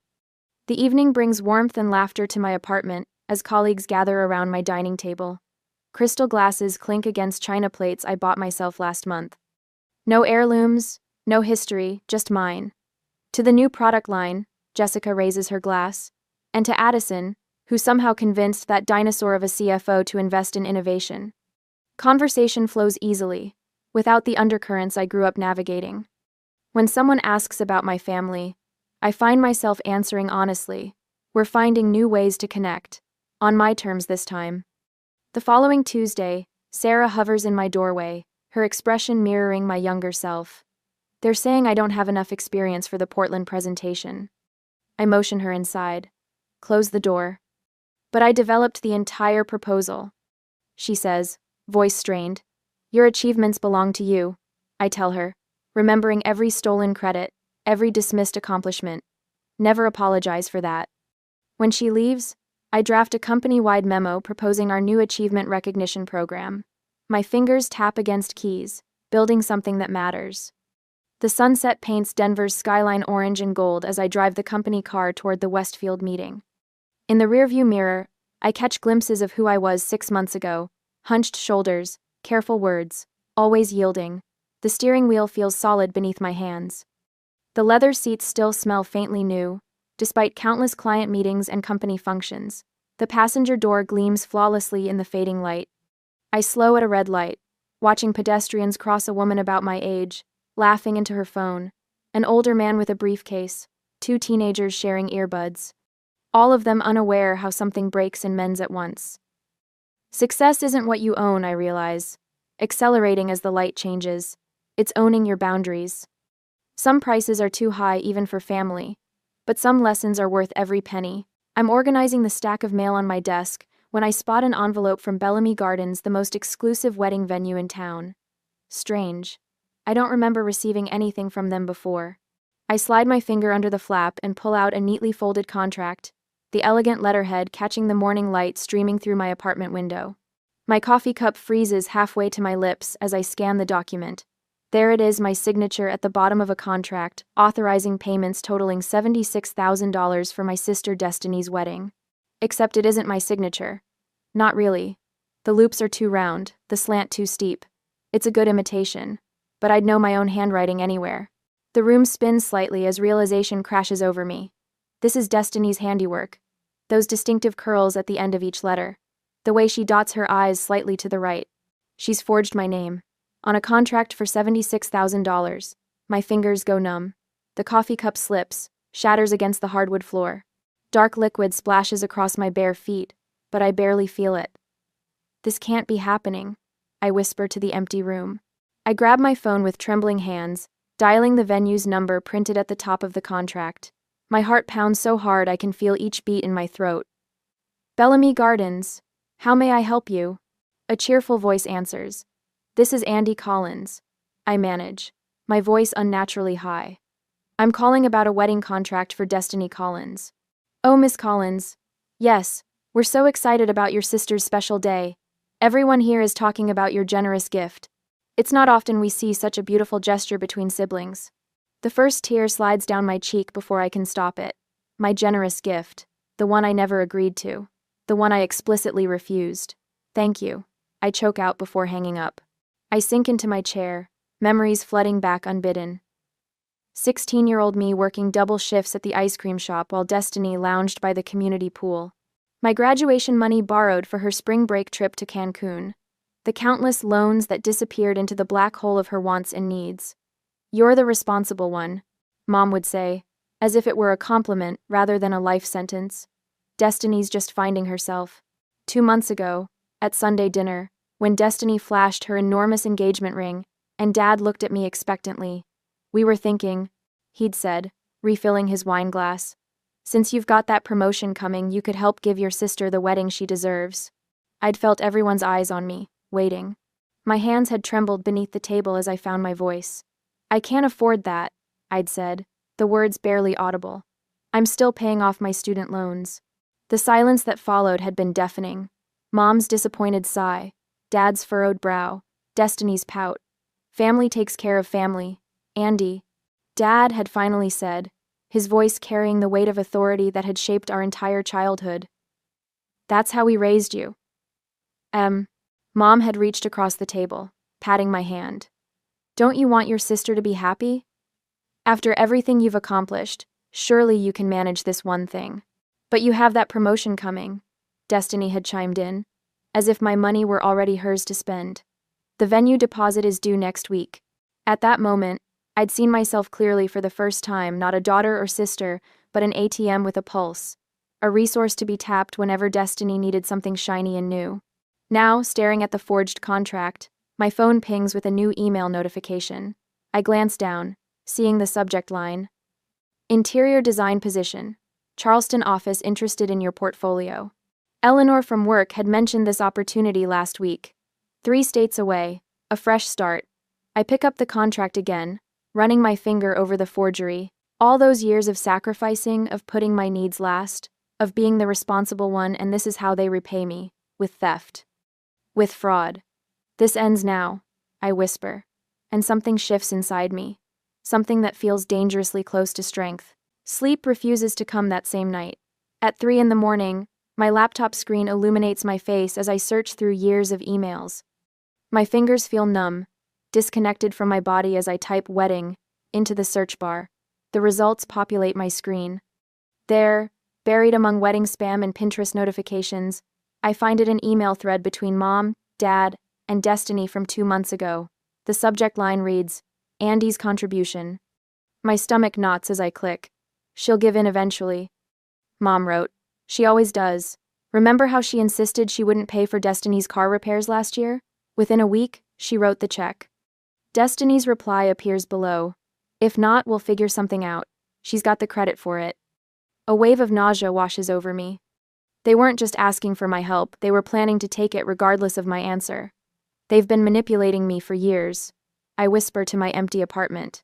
The evening brings warmth and laughter to my apartment as colleagues gather around my dining table. Crystal glasses clink against china plates I bought myself last month. No heirlooms, no history, just mine. To the new product line, Jessica raises her glass, and to Addison, who somehow convinced that dinosaur of a CFO to invest in innovation. Conversation flows easily, without the undercurrents I grew up navigating. When someone asks about my family, I find myself answering honestly. We're finding new ways to connect, on my terms this time. The following Tuesday, Sarah hovers in my doorway, her expression mirroring my younger self. They're saying I don't have enough experience for the Portland presentation. I motion her inside. Close the door. But I developed the entire proposal. She says, voice strained. Your achievements belong to you, I tell her, remembering every stolen credit, every dismissed accomplishment. Never apologize for that. When she leaves, I draft a company-wide memo proposing our new achievement recognition program. My fingers tap against keys, building something that matters. The sunset paints Denver's skyline orange and gold as I drive the company car toward the Westfield meeting. In the rearview mirror, I catch glimpses of who I was 6 months ago. Hunched shoulders, careful words, always yielding. The steering wheel feels solid beneath my hands. The leather seats still smell faintly new, despite countless client meetings and company functions. The passenger door gleams flawlessly in the fading light. I slow at a red light, watching pedestrians cross a woman about my age, laughing into her phone, an older man with a briefcase, 2 teenagers sharing earbuds, all of them unaware how something breaks in men's at once. Success isn't what you own, I realize, accelerating as the light changes. It's owning your boundaries. Some prices are too high even for family, but some lessons are worth every penny. I'm organizing the stack of mail on my desk when I spot an envelope from Bellamy Gardens, the most exclusive wedding venue in town. Strange. I don't remember receiving anything from them before. I slide my finger under the flap and pull out a neatly folded contract, the elegant letterhead catching the morning light streaming through my apartment window. My coffee cup freezes halfway to my lips as I scan the document. There it is, my signature at the bottom of a contract, authorizing payments totaling $76,000 for my sister Destiny's wedding. Except it isn't my signature. Not really. The loops are too round, the slant too steep. It's a good imitation, but I'd know my own handwriting anywhere. The room spins slightly as realization crashes over me. This is Destiny's handiwork. Those distinctive curls at the end of each letter. The way she dots her I's slightly to the right. She's forged my name. On a contract for $76,000. My fingers go numb. The coffee cup slips, shatters against the hardwood floor. Dark liquid splashes across my bare feet, but I barely feel it. This can't be happening, I whisper to the empty room. I grab my phone with trembling hands, dialing the venue's number printed at the top of the contract. My heart pounds so hard I can feel each beat in my throat. Bellamy Gardens. How may I help you? A cheerful voice answers. This is Andy Collins. I manage, my voice unnaturally high. I'm calling about a wedding contract for Destiny Collins. Oh, Miss Collins. Yes, we're so excited about your sister's special day. Everyone here is talking about your generous gift. It's not often we see such a beautiful gesture between siblings. The first tear slides down my cheek before I can stop it. My generous gift. The one I never agreed to. The one I explicitly refused. Thank you. I choke out before hanging up. I sink into my chair, memories flooding back unbidden. 16-year-old me working double shifts at the ice cream shop while Destiny lounged by the community pool. My graduation money borrowed for her spring break trip to Cancun. The countless loans that disappeared into the black hole of her wants and needs. You're the responsible one, Mom would say, as if it were a compliment rather than a life sentence. Destiny's just finding herself. 2 months ago, at Sunday dinner, when Destiny flashed her enormous engagement ring, and Dad looked at me expectantly. We were thinking, he'd said, refilling his wine glass. Since you've got that promotion coming, you could help give your sister the wedding she deserves. I'd felt everyone's eyes on me, waiting. My hands had trembled beneath the table as I found my voice. I can't afford that, I'd said, the words barely audible. I'm still paying off my student loans. The silence that followed had been deafening. Mom's disappointed sigh. Dad's furrowed brow, Destiny's pout. Family takes care of family. Andy. Dad had finally said, his voice carrying the weight of authority that had shaped our entire childhood. That's how we raised you. Mom had reached across the table, patting my hand. Don't you want your sister to be happy? After everything you've accomplished, surely you can manage this one thing. But you have that promotion coming, Destiny had chimed in, as if my money were already hers to spend. The venue deposit is due next week. At that moment, I'd seen myself clearly for the first time, not a daughter or sister, but an ATM with a pulse. A resource to be tapped whenever Destiny needed something shiny and new. Now, staring at the forged contract, my phone pings with a new email notification. I glance down, seeing the subject line. Interior design position. Charleston office interested in your portfolio. Eleanor from work had mentioned this opportunity last week. 3 states away, a fresh start. I pick up the contract again, running my finger over the forgery. All those years of sacrificing, of putting my needs last, of being the responsible one, and this is how they repay me, with theft. With fraud. This ends now, I whisper, and something shifts inside me. Something that feels dangerously close to strength. Sleep refuses to come that same night. At 3 a.m, my laptop screen illuminates my face as I search through years of emails. My fingers feel numb, disconnected from my body as I type wedding into the search bar. The results populate my screen. There, buried among wedding spam and Pinterest notifications, I find it an email thread between Mom, Dad, and Destiny from 2 months ago. The subject line reads, Andy's contribution. My stomach knots as I click. She'll give in eventually. Mom wrote, she always does. Remember how she insisted she wouldn't pay for Destiny's car repairs last year? Within a week, she wrote the check. Destiny's reply appears below. If not, we'll figure something out. She's got the credit for it. A wave of nausea washes over me. They weren't just asking for my help, they were planning to take it regardless of my answer. They've been manipulating me for years. I whisper to my empty apartment.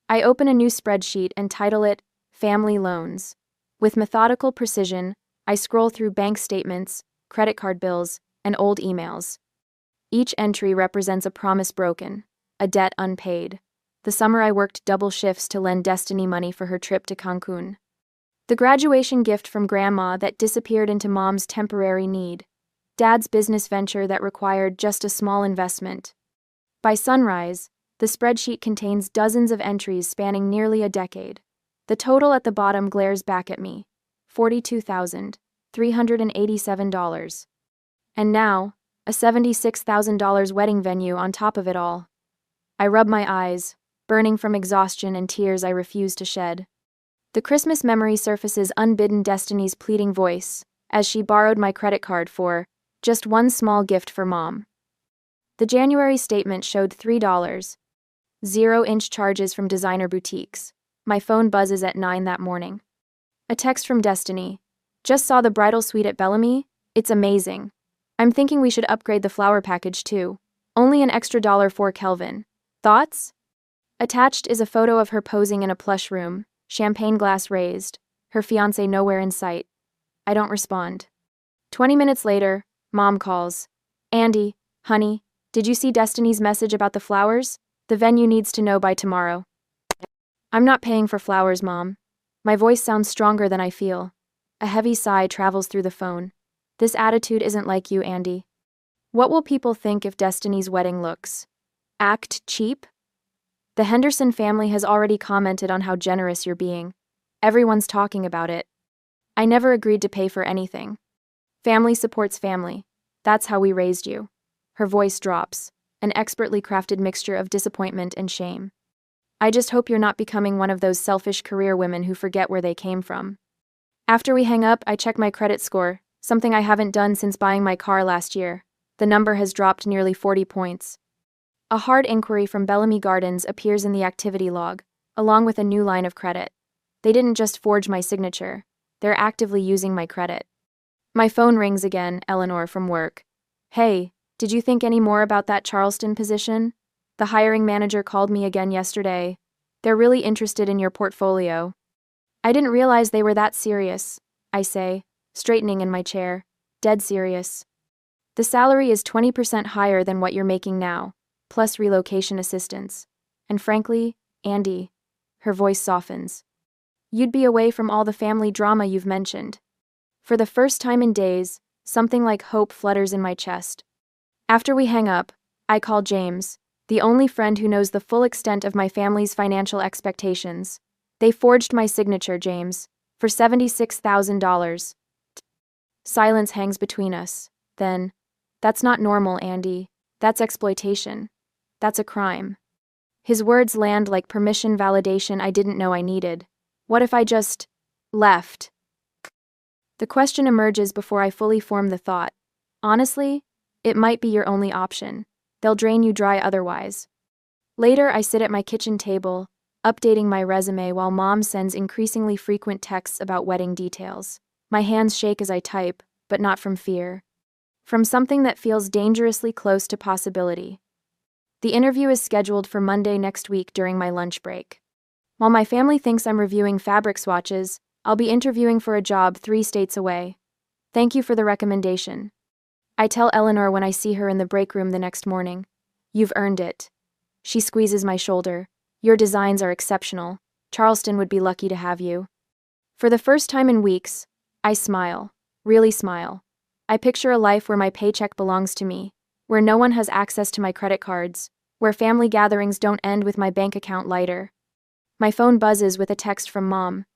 I open a new spreadsheet and title it, Family Loans. With methodical precision, I scroll through bank statements, credit card bills, and old emails. Each entry represents a promise broken, a debt unpaid. The summer I worked double shifts to lend Destiny money for her trip to Cancun. The graduation gift from Grandma that disappeared into Mom's temporary need. Dad's business venture that required just a small investment. By sunrise, the spreadsheet contains dozens of entries spanning nearly a decade. The total at the bottom glares back at me. $42,387. And now, a $76,000 wedding venue on top of it all. I rub my eyes, burning from exhaustion and tears I refuse to shed. The Christmas memory surfaces unbidden Destiny's pleading voice, as she borrowed my credit card for just one small gift for Mom. The January statement showed $3. 0-inch charges from designer boutiques. My phone buzzes at 9 that morning. A text from Destiny. Just saw the bridal suite at Bellamy. It's amazing. I'm thinking we should upgrade the flower package too. Only an extra $4 Kelvin. Thoughts? Attached is a photo of her posing in a plush room, champagne glass raised, her fiancé nowhere in sight. I don't respond. 20 minutes later, Mom calls. Andy, honey, did you see Destiny's message about the flowers? The venue needs to know by tomorrow. I'm not paying for flowers, Mom. My voice sounds stronger than I feel. A heavy sigh travels through the phone. This attitude isn't like you, Andy. What will people think if Destiny's wedding looks? Act cheap? The Henderson family has already commented on how generous you're being. Everyone's talking about it. I never agreed to pay for anything. Family supports family. That's how we raised you. Her voice drops, an expertly crafted mixture of disappointment and shame. I just hope you're not becoming one of those selfish career women who forget where they came from. After we hang up, I check my credit score, something I haven't done since buying my car last year. The number has dropped nearly 40 points. A hard inquiry from Bellamy Gardens appears in the activity log, along with a new line of credit. They didn't just forge my signature, they're actively using my credit. My phone rings again, Eleanor from work. Hey, did you think any more about that Charleston position? The hiring manager called me again yesterday. They're really interested in your portfolio. I didn't realize they were that serious, I say, straightening in my chair. Dead serious. The salary is 20% higher than what you're making now, plus relocation assistance. And frankly, Andy, her voice softens. You'd be away from all the family drama you've mentioned. For the first time in days, something like hope flutters in my chest. After we hang up, I call James, the only friend who knows the full extent of my family's financial expectations. They forged my signature, James, for $76,000. Silence hangs between us. Then, that's not normal, Andy. That's exploitation. That's a crime. His words land like permission validation I didn't know I needed. What if I just left? The question emerges before I fully form the thought. Honestly, it might be your only option. They'll drain you dry otherwise. Later, I sit at my kitchen table, updating my resume while Mom sends increasingly frequent texts about wedding details. My hands shake as I type, but not from fear. From something that feels dangerously close to possibility. The interview is scheduled for Monday next week during my lunch break. While my family thinks I'm reviewing fabric swatches, I'll be interviewing for a job 3 states away. Thank you for the recommendation. I tell Eleanor when I see her in the break room the next morning. You've earned it. She squeezes my shoulder. Your designs are exceptional. Charleston would be lucky to have you. For the first time in weeks, I smile. Really smile. I picture a life where my paycheck belongs to me, where no one has access to my credit cards, where family gatherings don't end with my bank account lighter. My phone buzzes with a text from Mom.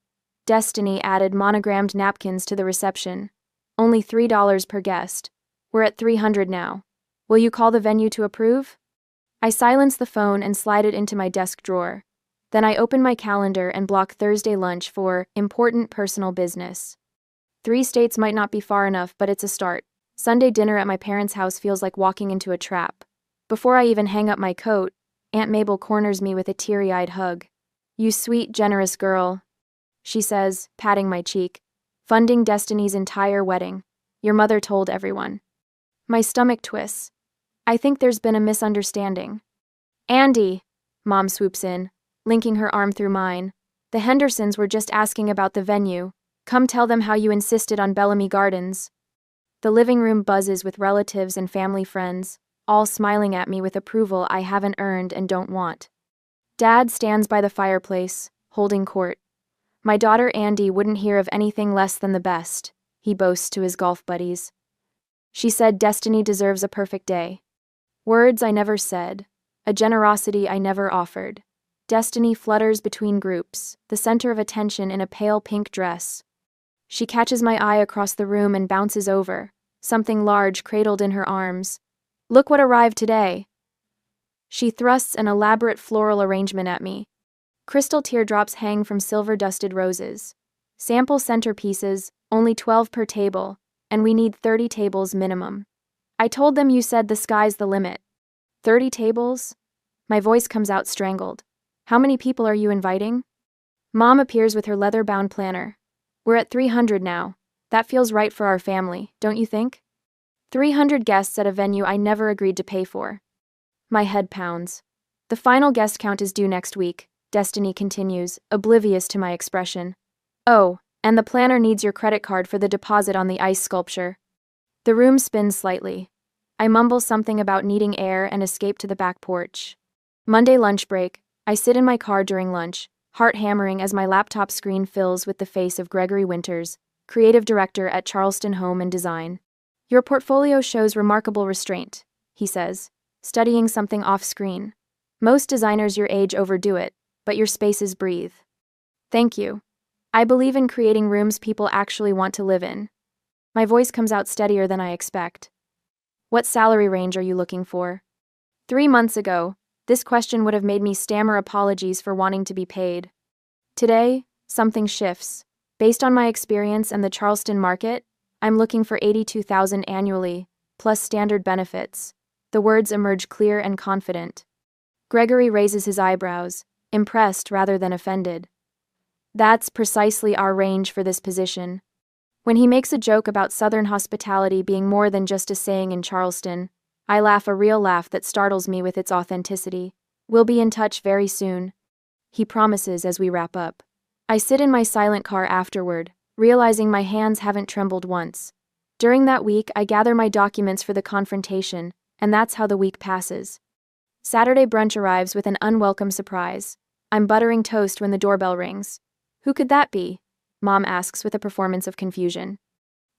Destiny added monogrammed napkins to the reception. Only $3 per guest. We're at 300 now. Will you call the venue to approve? I silence the phone and slide it into my desk drawer. Then I open my calendar and block Thursday lunch for important personal business. 3 states might not be far enough, but it's a start. Sunday dinner at my parents' house feels like walking into a trap. Before I even hang up my coat, Aunt Mabel corners me with a teary-eyed hug. You sweet, generous girl, she says, patting my cheek. Funding Destiny's entire wedding. Your mother told everyone. My stomach twists. I think there's been a misunderstanding. Andy, Mom swoops in, linking her arm through mine. The Hendersons were just asking about the venue. Come tell them how you insisted on Bellamy Gardens. The living room buzzes with relatives and family friends, all smiling at me with approval I haven't earned and don't want. Dad stands by the fireplace, holding court. My daughter Andy wouldn't hear of anything less than the best, he boasts to his golf buddies. She said Destiny deserves a perfect day. Words I never said, a generosity I never offered. Destiny flutters between groups, the center of attention in a pale pink dress. She catches my eye across the room and bounces over, something large cradled in her arms. Look what arrived today. She thrusts an elaborate floral arrangement at me. Crystal teardrops hang from silver-dusted roses. Sample centerpieces, only 12 per table, and we need 30 tables minimum. I told them you said the sky's the limit. 30 tables? My voice comes out strangled. How many people are you inviting? Mom appears with her leather-bound planner. We're at 300 now. That feels right for our family, don't you think? 300 guests at a venue I never agreed to pay for. My head pounds. The final guest count is due next week, Destiny continues, oblivious to my expression. Oh, and the planner needs your credit card for the deposit on the ice sculpture. The room spins slightly. I mumble something about needing air and escape to the back porch. Monday lunch break. I sit in my car during lunch, heart hammering as my laptop screen fills with the face of Gregory Winters, creative director at Charleston Home and Design. Your portfolio shows remarkable restraint, he says, studying something off-screen. Most designers your age overdo it, but your spaces breathe. Thank you. I believe in creating rooms people actually want to live in. My voice comes out steadier than I expect. What salary range are you looking for? 3 months ago, this question would have made me stammer apologies for wanting to be paid. Today, something shifts. Based on my experience and the Charleston market, I'm looking for $82,000 annually, plus standard benefits. The words emerge clear and confident. Gregory raises his eyebrows, impressed rather than offended. That's precisely our range for this position. When he makes a joke about Southern hospitality being more than just a saying in Charleston, I laugh a real laugh that startles me with its authenticity. We'll be in touch very soon, he promises as we wrap up. I sit in my silent car afterward, realizing my hands haven't trembled once. During that week, I gather my documents for the confrontation, and that's how the week passes. Saturday brunch arrives with an unwelcome surprise. I'm buttering toast when the doorbell rings. Who could that be? Mom asks with a performance of confusion.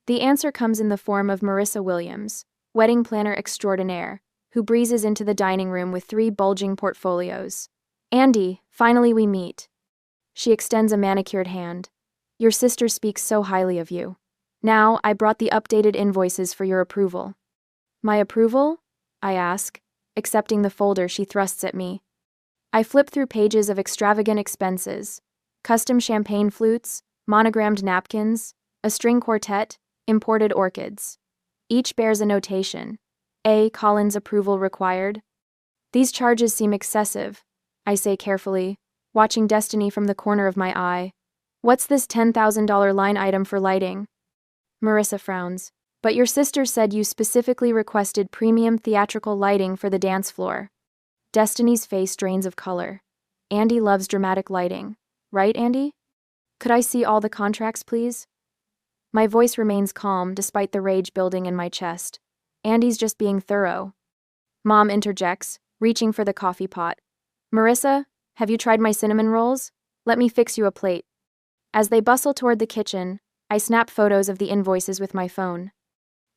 The answer comes in the form of Marissa Williams, wedding planner extraordinaire, who breezes into the dining room with 3 bulging portfolios. Andy, finally we meet. She extends a manicured hand. Your sister speaks so highly of you. Now, I brought the updated invoices for your approval. My approval? I ask, accepting the folder she thrusts at me. I flip through pages of extravagant expenses. Custom champagne flutes, monogrammed napkins, a string quartet, imported orchids. Each bears a notation. A. Collins approval required. These charges seem excessive, I say carefully, watching Destiny from the corner of my eye. What's this $10,000 line item for lighting? Marissa frowns. But your sister said you specifically requested premium theatrical lighting for the dance floor. Destiny's face drains of color. Andy loves dramatic lighting. Right, Andy? Could I see all the contracts, please? My voice remains calm despite the rage building in my chest. Andy's just being thorough. Mom interjects, reaching for the coffee pot. Marissa, have you tried my cinnamon rolls? Let me fix you a plate. As they bustle toward the kitchen, I snap photos of the invoices with my phone.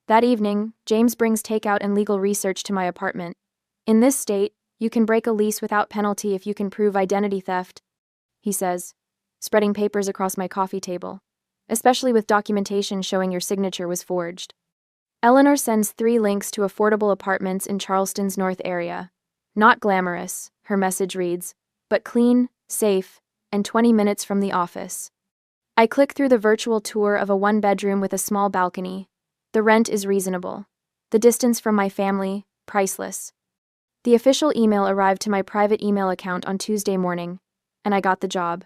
That evening, James brings takeout and legal research to my apartment. In this state, you can break a lease without penalty if you can prove identity theft, he says, spreading papers across my coffee table, especially with documentation showing your signature was forged. Eleanor sends 3 links to affordable apartments in Charleston's north area. Not glamorous, her message reads, but clean, safe, and 20 minutes from the office. I click through the virtual tour of a 1-bedroom with a small balcony. The rent is reasonable. The distance from my family, priceless. The official email arrived to my private email account on Tuesday morning, and I got the job.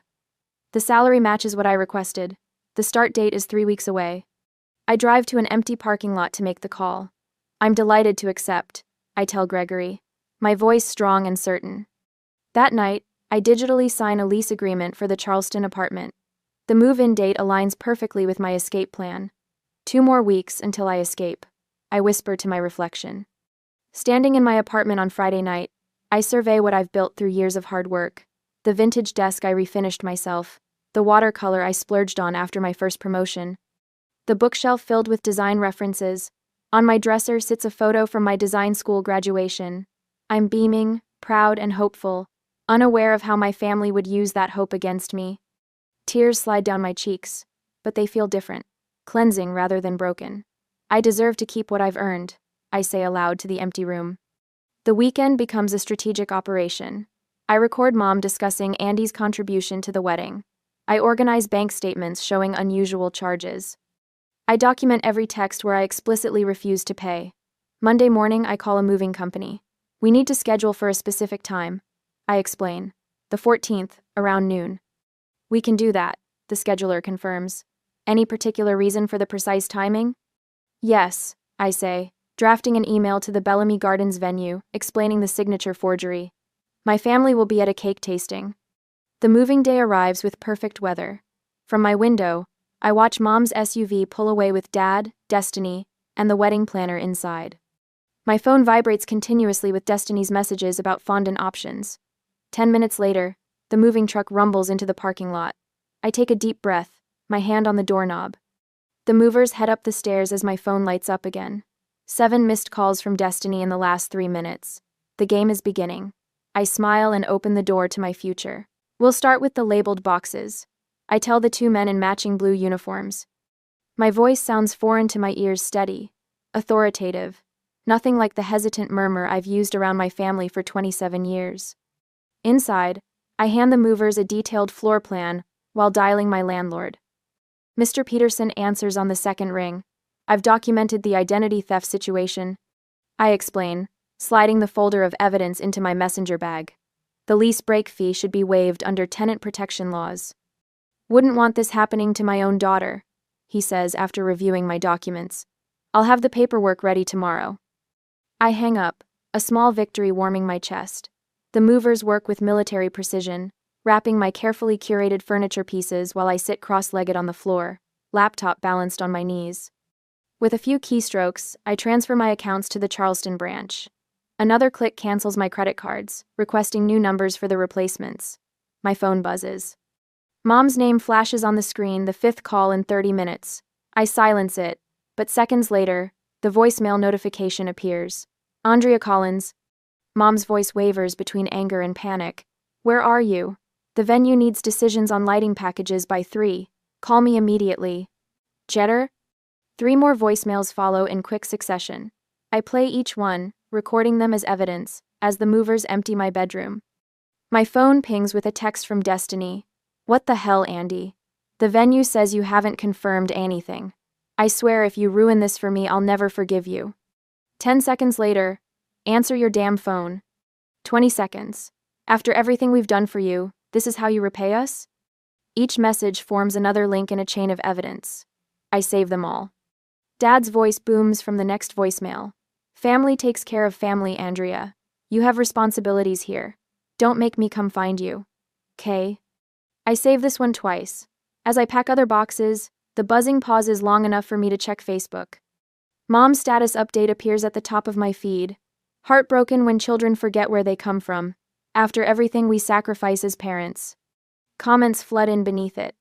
The salary matches what I requested. The start date is 3 weeks away. I drive to an empty parking lot to make the call. I'm delighted to accept, I tell Gregory, my voice strong and certain. That night, I digitally sign a lease agreement for the Charleston apartment. The move-in date aligns perfectly with my escape plan. 2 more weeks until I escape, I whisper to my reflection. Standing in my apartment on Friday night, I survey what I've built through years of hard work. The vintage desk I refinished myself, the watercolor I splurged on after my first promotion, the bookshelf filled with design references. On my dresser sits a photo from my design school graduation. I'm beaming, proud and hopeful, unaware of how my family would use that hope against me. Tears slide down my cheeks, but they feel different, cleansing rather than broken. I deserve to keep what I've earned, I say aloud to the empty room. The weekend becomes a strategic operation. I record Mom discussing Andy's contribution to the wedding. I organize bank statements showing unusual charges. I document every text where I explicitly refuse to pay. Monday morning, I call a moving company. We need to schedule for a specific time. I explain. The 14th, around noon. We can do that, the scheduler confirms. Any particular reason for the precise timing? Yes, I say, drafting an email to the Bellamy Gardens venue, explaining the signature forgery. My family will be at a cake tasting. The moving day arrives with perfect weather. From my window, I watch Mom's SUV pull away with Dad, Destiny, and the wedding planner inside. My phone vibrates continuously with Destiny's messages about fondant options. 10 minutes later, the moving truck rumbles into the parking lot. I take a deep breath, my hand on the doorknob. The movers head up the stairs as my phone lights up again. 7 missed calls from Destiny in the last 3 minutes. The game is beginning. I smile and open the door to my future. We'll start with the labeled boxes. I tell the 2 men in matching blue uniforms. My voice sounds foreign to my ears, steady, authoritative, nothing like the hesitant murmur I've used around my family for 27 years. Inside, I hand the movers a detailed floor plan while dialing my landlord. Mr. Peterson answers on the second ring. I've documented the identity theft situation, I explain, sliding the folder of evidence into my messenger bag. The lease break fee should be waived under tenant protection laws. Wouldn't want this happening to my own daughter, he says after reviewing my documents. I'll have the paperwork ready tomorrow. I hang up, a small victory warming my chest. The movers work with military precision, wrapping my carefully curated furniture pieces while I sit cross-legged on the floor, laptop balanced on my knees. With a few keystrokes, I transfer my accounts to the Charleston branch. Another click cancels my credit cards, requesting new numbers for the replacements. My phone buzzes. Mom's name flashes on the screen, the 5th call in 30 minutes. I silence it, but seconds later, the voicemail notification appears. Andrea Collins. Mom's voice wavers between anger and panic. Where are you? The venue needs decisions on lighting packages by 3. Call me immediately. Jetter? 3 more voicemails follow in quick succession. I play each one, recording them as evidence, as the movers empty my bedroom. My phone pings with a text from Destiny. What the hell, Andy? The venue says you haven't confirmed anything. I swear if you ruin this for me, I'll never forgive you. 10 seconds later, answer your damn phone. 20 seconds. After everything we've done for you, this is how you repay us? Each message forms another link in a chain of evidence. I save them all. Dad's voice booms from the next voicemail. Family takes care of family, Andrea. You have responsibilities here. Don't make me come find you. K. I save this one twice. As I pack other boxes, the buzzing pauses long enough for me to check Facebook. Mom's status update appears at the top of my feed. Heartbroken when children forget where they come from, after everything we sacrifice as parents. Comments flood in beneath it.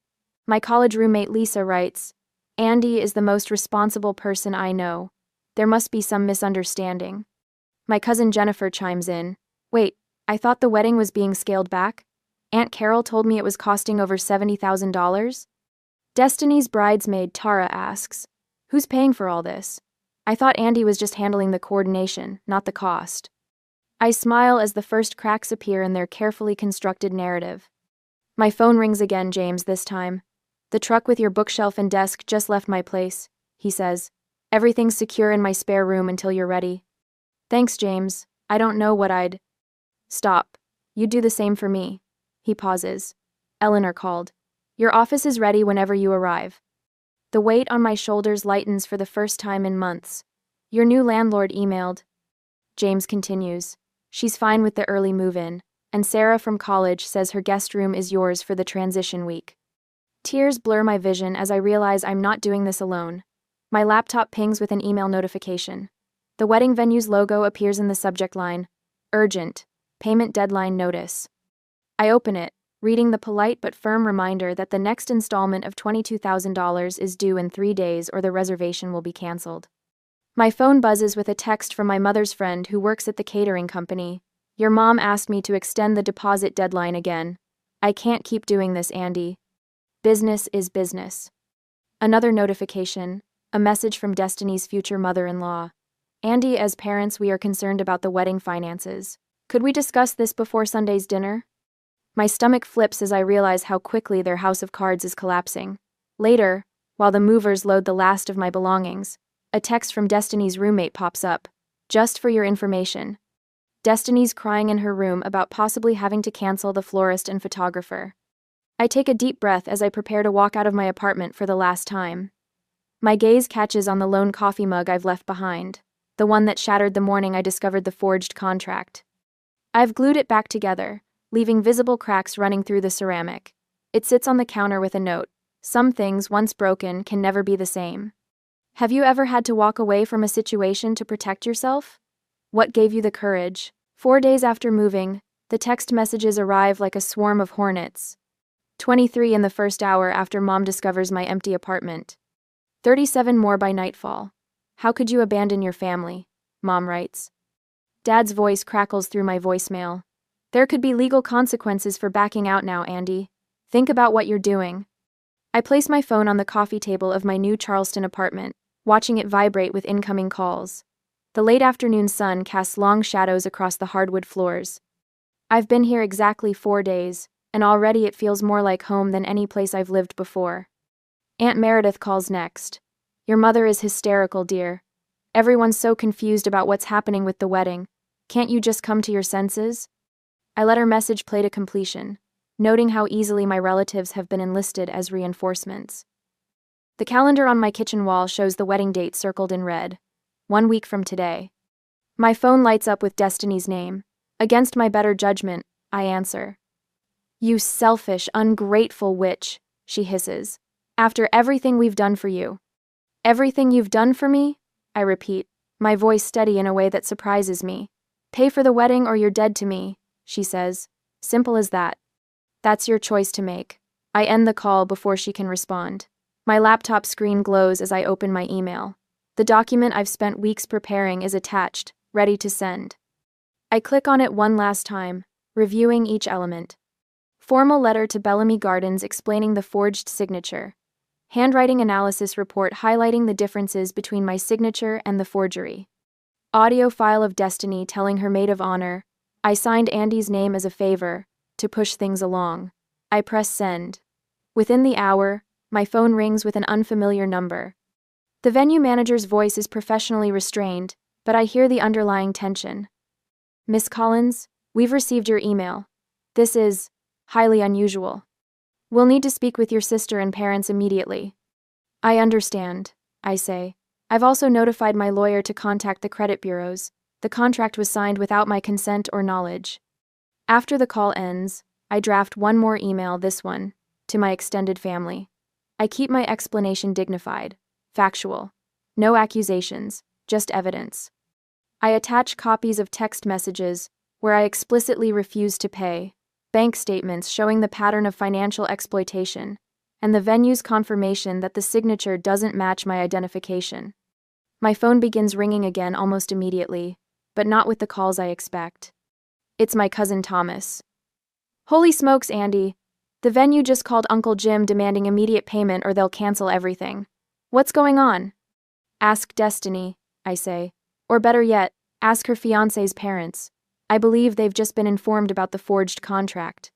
My college roommate Lisa writes, Andy is the most responsible person I know. There must be some misunderstanding. My cousin Jennifer chimes in, wait, I thought the wedding was being scaled back? Aunt Carol told me it was costing over $70,000? Destiny's bridesmaid Tara asks, who's paying for all this? I thought Andy was just handling the coordination, not the cost. I smile as the first cracks appear in their carefully constructed narrative. My phone rings again, James, this time. The truck with your bookshelf and desk just left my place, he says. Everything's secure in my spare room until you're ready. Thanks, James. I don't know what I'd... Stop. You'd do the same for me. He pauses. Eleanor called. Your office is ready whenever you arrive. The weight on my shoulders lightens for the first time in months. Your new landlord emailed. James continues. She's fine with the early move-in, and Sarah from college says her guest room is yours for the transition week. Tears blur my vision as I realize I'm not doing this alone. My laptop pings with an email notification. The wedding venue's logo appears in the subject line. Urgent. Payment deadline notice. I open it, reading the polite but firm reminder that the next installment of $22,000 is due in 3 days or the reservation will be canceled. My phone buzzes with a text from my mother's friend who works at the catering company. Your mom asked me to extend the deposit deadline again. I can't keep doing this, Andy. Business is business. Another notification, a message from Destiny's future mother-in-law. Andy, as parents, we are concerned about the wedding finances. Could we discuss this before Sunday's dinner? My stomach flips as I realize how quickly their house of cards is collapsing. Later, while the movers load the last of my belongings, a text from Destiny's roommate pops up. Just for your information. Destiny's crying in her room about possibly having to cancel the florist and photographer. I take a deep breath as I prepare to walk out of my apartment for the last time. My gaze catches on the lone coffee mug I've left behind, the one that shattered the morning I discovered the forged contract. I've glued it back together, leaving visible cracks running through the ceramic. It sits on the counter with a note. Some things, once broken, can never be the same. Have you ever had to walk away from a situation to protect yourself? What gave you the courage? 4 days after moving, the text messages arrive like a swarm of hornets. 23 in the first hour after Mom discovers my empty apartment. 37 more by nightfall. How could you abandon your family? Mom writes. Dad's voice crackles through my voicemail. There could be legal consequences for backing out now, Andy. Think about what you're doing. I place my phone on the coffee table of my new Charleston apartment, watching it vibrate with incoming calls. The late afternoon sun casts long shadows across the hardwood floors. I've been here exactly 4 days, and already it feels more like home than any place I've lived before. Aunt Meredith calls next. Your mother is hysterical, dear. Everyone's so confused about what's happening with the wedding. Can't you just come to your senses? I let her message play to completion, noting how easily my relatives have been enlisted as reinforcements. The calendar on my kitchen wall shows the wedding date circled in red. 1 week from today. My phone lights up with Destiny's name. Against my better judgment, I answer. You selfish, ungrateful witch, she hisses. After everything we've done for you. Everything you've done for me? I repeat, my voice steady in a way that surprises me. Pay for the wedding or you're dead to me, she says. Simple as that. That's your choice to make. I end the call before she can respond. My laptop screen glows as I open my email. The document I've spent weeks preparing is attached, ready to send. I click on it one last time, reviewing each element. Formal letter to Bellamy Gardens explaining the forged signature. Handwriting analysis report highlighting the differences between my signature and the forgery. Audio file of Destiny telling her maid of honor, I signed Andy's name as a favor, to push things along. I press send. Within the hour, my phone rings with an unfamiliar number. The venue manager's voice is professionally restrained, but I hear the underlying tension. Miss Collins, we've received your email. This is highly unusual. We'll need to speak with your sister and parents immediately. I understand, I say. I've also notified my lawyer to contact the credit bureaus. The contract was signed without my consent or knowledge. After the call ends, I draft one more email, this one, to my extended family. I keep my explanation dignified, factual. No accusations, just evidence. I attach copies of text messages where I explicitly refuse to pay, bank statements showing the pattern of financial exploitation, and the venue's confirmation that the signature doesn't match my identification. My phone begins ringing again almost immediately, but not with the calls I expect. It's my cousin Thomas. Holy smokes, Andy. The venue just called Uncle Jim demanding immediate payment or they'll cancel everything. What's going on? Ask Destiny, I say. Or better yet, ask her fiancé's parents. I believe they've just been informed about the forged contract.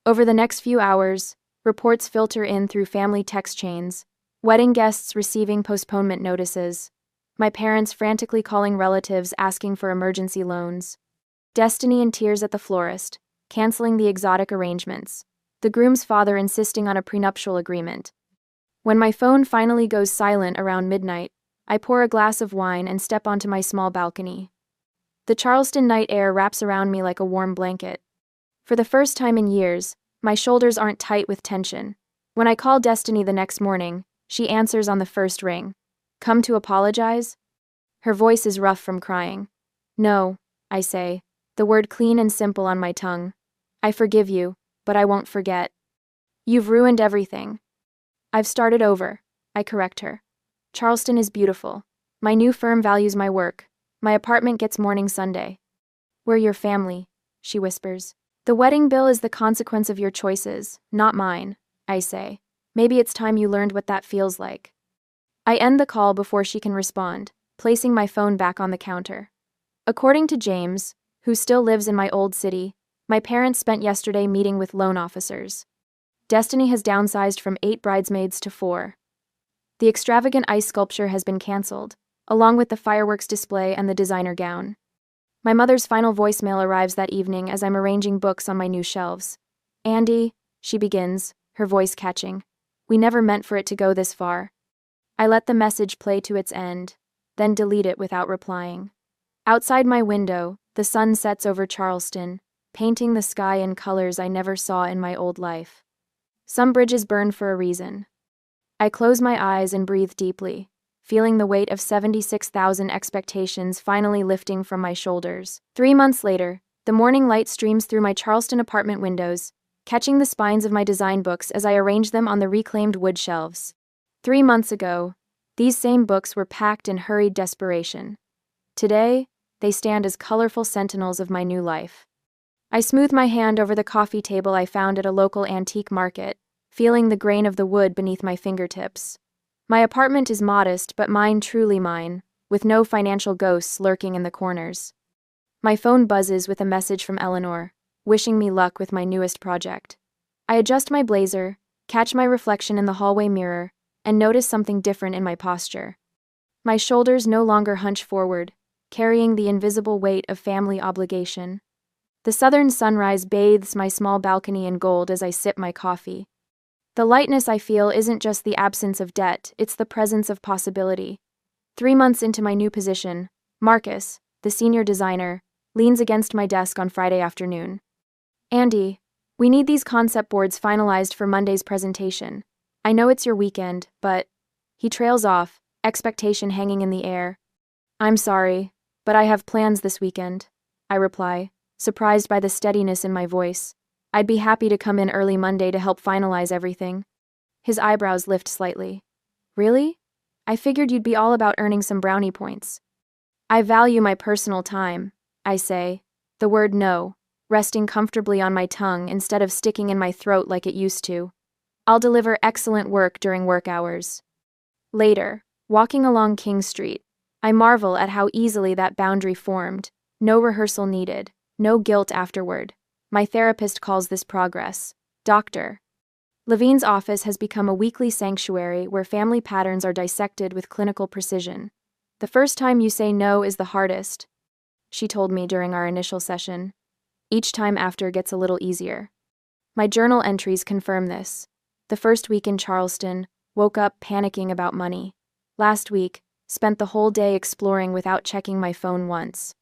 Over the next few hours, reports filter in through family text chains, wedding guests receiving postponement notices, my parents frantically calling relatives asking for emergency loans, Destiny in tears at the florist, canceling the exotic arrangements, the groom's father insisting on a prenuptial agreement. When my phone finally goes silent around midnight, I pour a glass of wine and step onto my small balcony. The Charleston night air wraps around me like a warm blanket. For the first time in years, my shoulders aren't tight with tension. When I call Destiny the next morning, she answers on the first ring. Come to apologize? Her voice is rough from crying. No, I say, the word clean and simple on my tongue. I forgive you, but I won't forget. You've ruined everything. I've started over, I correct her. Charleston is beautiful. My new firm values my work. My apartment gets morning Sunday. We're your family, she whispers. The wedding bill is the consequence of your choices, not mine, I say. Maybe it's time you learned what that feels like. I end the call before she can respond, placing my phone back on the counter. According to James, who still lives in my old city, my parents spent yesterday meeting with loan officers. Destiny has downsized from 8 bridesmaids to 4. The extravagant ice sculpture has been canceled, along with the fireworks display and the designer gown. My mother's final voicemail arrives that evening as I'm arranging books on my new shelves. Andy, she begins, her voice catching. We never meant for it to go this far. I let the message play to its end, then delete it without replying. Outside my window, the sun sets over Charleston, painting the sky in colors I never saw in my old life. Some bridges burn for a reason. I close my eyes and breathe deeply, feeling the weight of 76,000 expectations finally lifting from my shoulders. 3 months later, the morning light streams through my Charleston apartment windows, catching the spines of my design books as I arrange them on the reclaimed wood shelves. 3 months ago, these same books were packed in hurried desperation. Today, they stand as colorful sentinels of my new life. I smooth my hand over the coffee table I found at a local antique market, feeling the grain of the wood beneath my fingertips. My apartment is modest, but mine, truly mine, with no financial ghosts lurking in the corners. My phone buzzes with a message from Eleanor, wishing me luck with my newest project. I adjust my blazer, catch my reflection in the hallway mirror, and notice something different in my posture. My shoulders no longer hunch forward, carrying the invisible weight of family obligation. The southern sunrise bathes my small balcony in gold as I sip my coffee. The lightness I feel isn't just the absence of debt, it's the presence of possibility. 3 months into my new position, Marcus, the senior designer, leans against my desk on Friday afternoon. Andy, we need these concept boards finalized for Monday's presentation. I know it's your weekend, but... He trails off, expectation hanging in the air. I'm sorry, but I have plans this weekend, I reply, surprised by the steadiness in my voice. I'd be happy to come in early Monday to help finalize everything. His eyebrows lift slightly. Really? I figured you'd be all about earning some brownie points. I value my personal time, I say, the word no, resting comfortably on my tongue instead of sticking in my throat like it used to. I'll deliver excellent work during work hours. Later, walking along King Street, I marvel at how easily that boundary formed. No rehearsal needed, no guilt afterward. My therapist calls this progress. Dr. Levine's office has become a weekly sanctuary where family patterns are dissected with clinical precision. The first time you say no is the hardest, she told me during our initial session. Each time after gets a little easier. My journal entries confirm this. The first week in Charleston, woke up panicking about money. Last week, spent the whole day exploring without checking my phone once.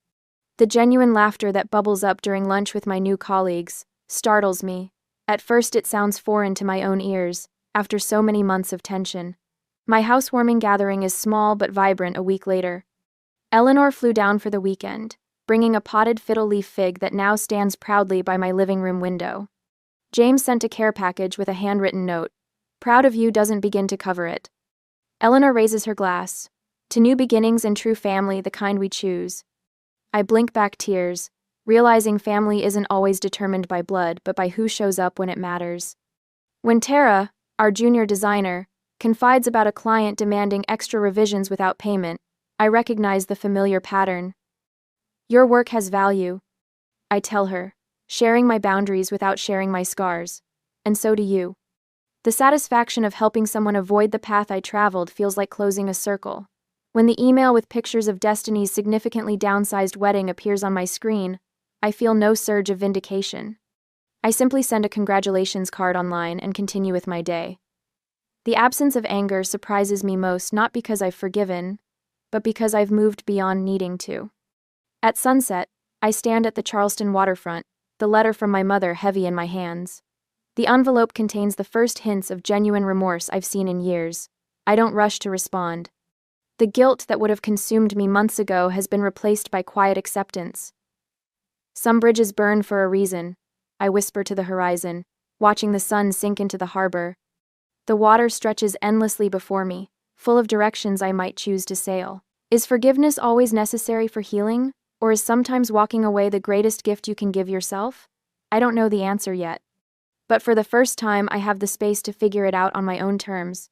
The genuine laughter that bubbles up during lunch with my new colleagues, startles me. At first it sounds foreign to my own ears, after so many months of tension. My housewarming gathering is small but vibrant a week later. Eleanor flew down for the weekend, bringing a potted fiddle-leaf fig that now stands proudly by my living room window. James sent a care package with a handwritten note. "Proud of you" doesn't begin to cover it. Eleanor raises her glass. "To new beginnings and true family, the kind we choose." I blink back tears, realizing family isn't always determined by blood but by who shows up when it matters. When Tara, our junior designer, confides about a client demanding extra revisions without payment, I recognize the familiar pattern. "Your work has value," I tell her, sharing my boundaries without sharing my scars. "And so do you." The satisfaction of helping someone avoid the path I traveled feels like closing a circle. When the email with pictures of Destiny's significantly downsized wedding appears on my screen, I feel no surge of vindication. I simply send a congratulations card online and continue with my day. The absence of anger surprises me most, not because I've forgiven, but because I've moved beyond needing to. At sunset, I stand at the Charleston waterfront, the letter from my mother heavy in my hands. The envelope contains the first hints of genuine remorse I've seen in years. I don't rush to respond. The guilt that would have consumed me months ago has been replaced by quiet acceptance. "Some bridges burn for a reason," I whisper to the horizon, watching the sun sink into the harbor. The water stretches endlessly before me, full of directions I might choose to sail. Is forgiveness always necessary for healing, or is sometimes walking away the greatest gift you can give yourself? I don't know the answer yet. But for the first time, I have the space to figure it out on my own terms.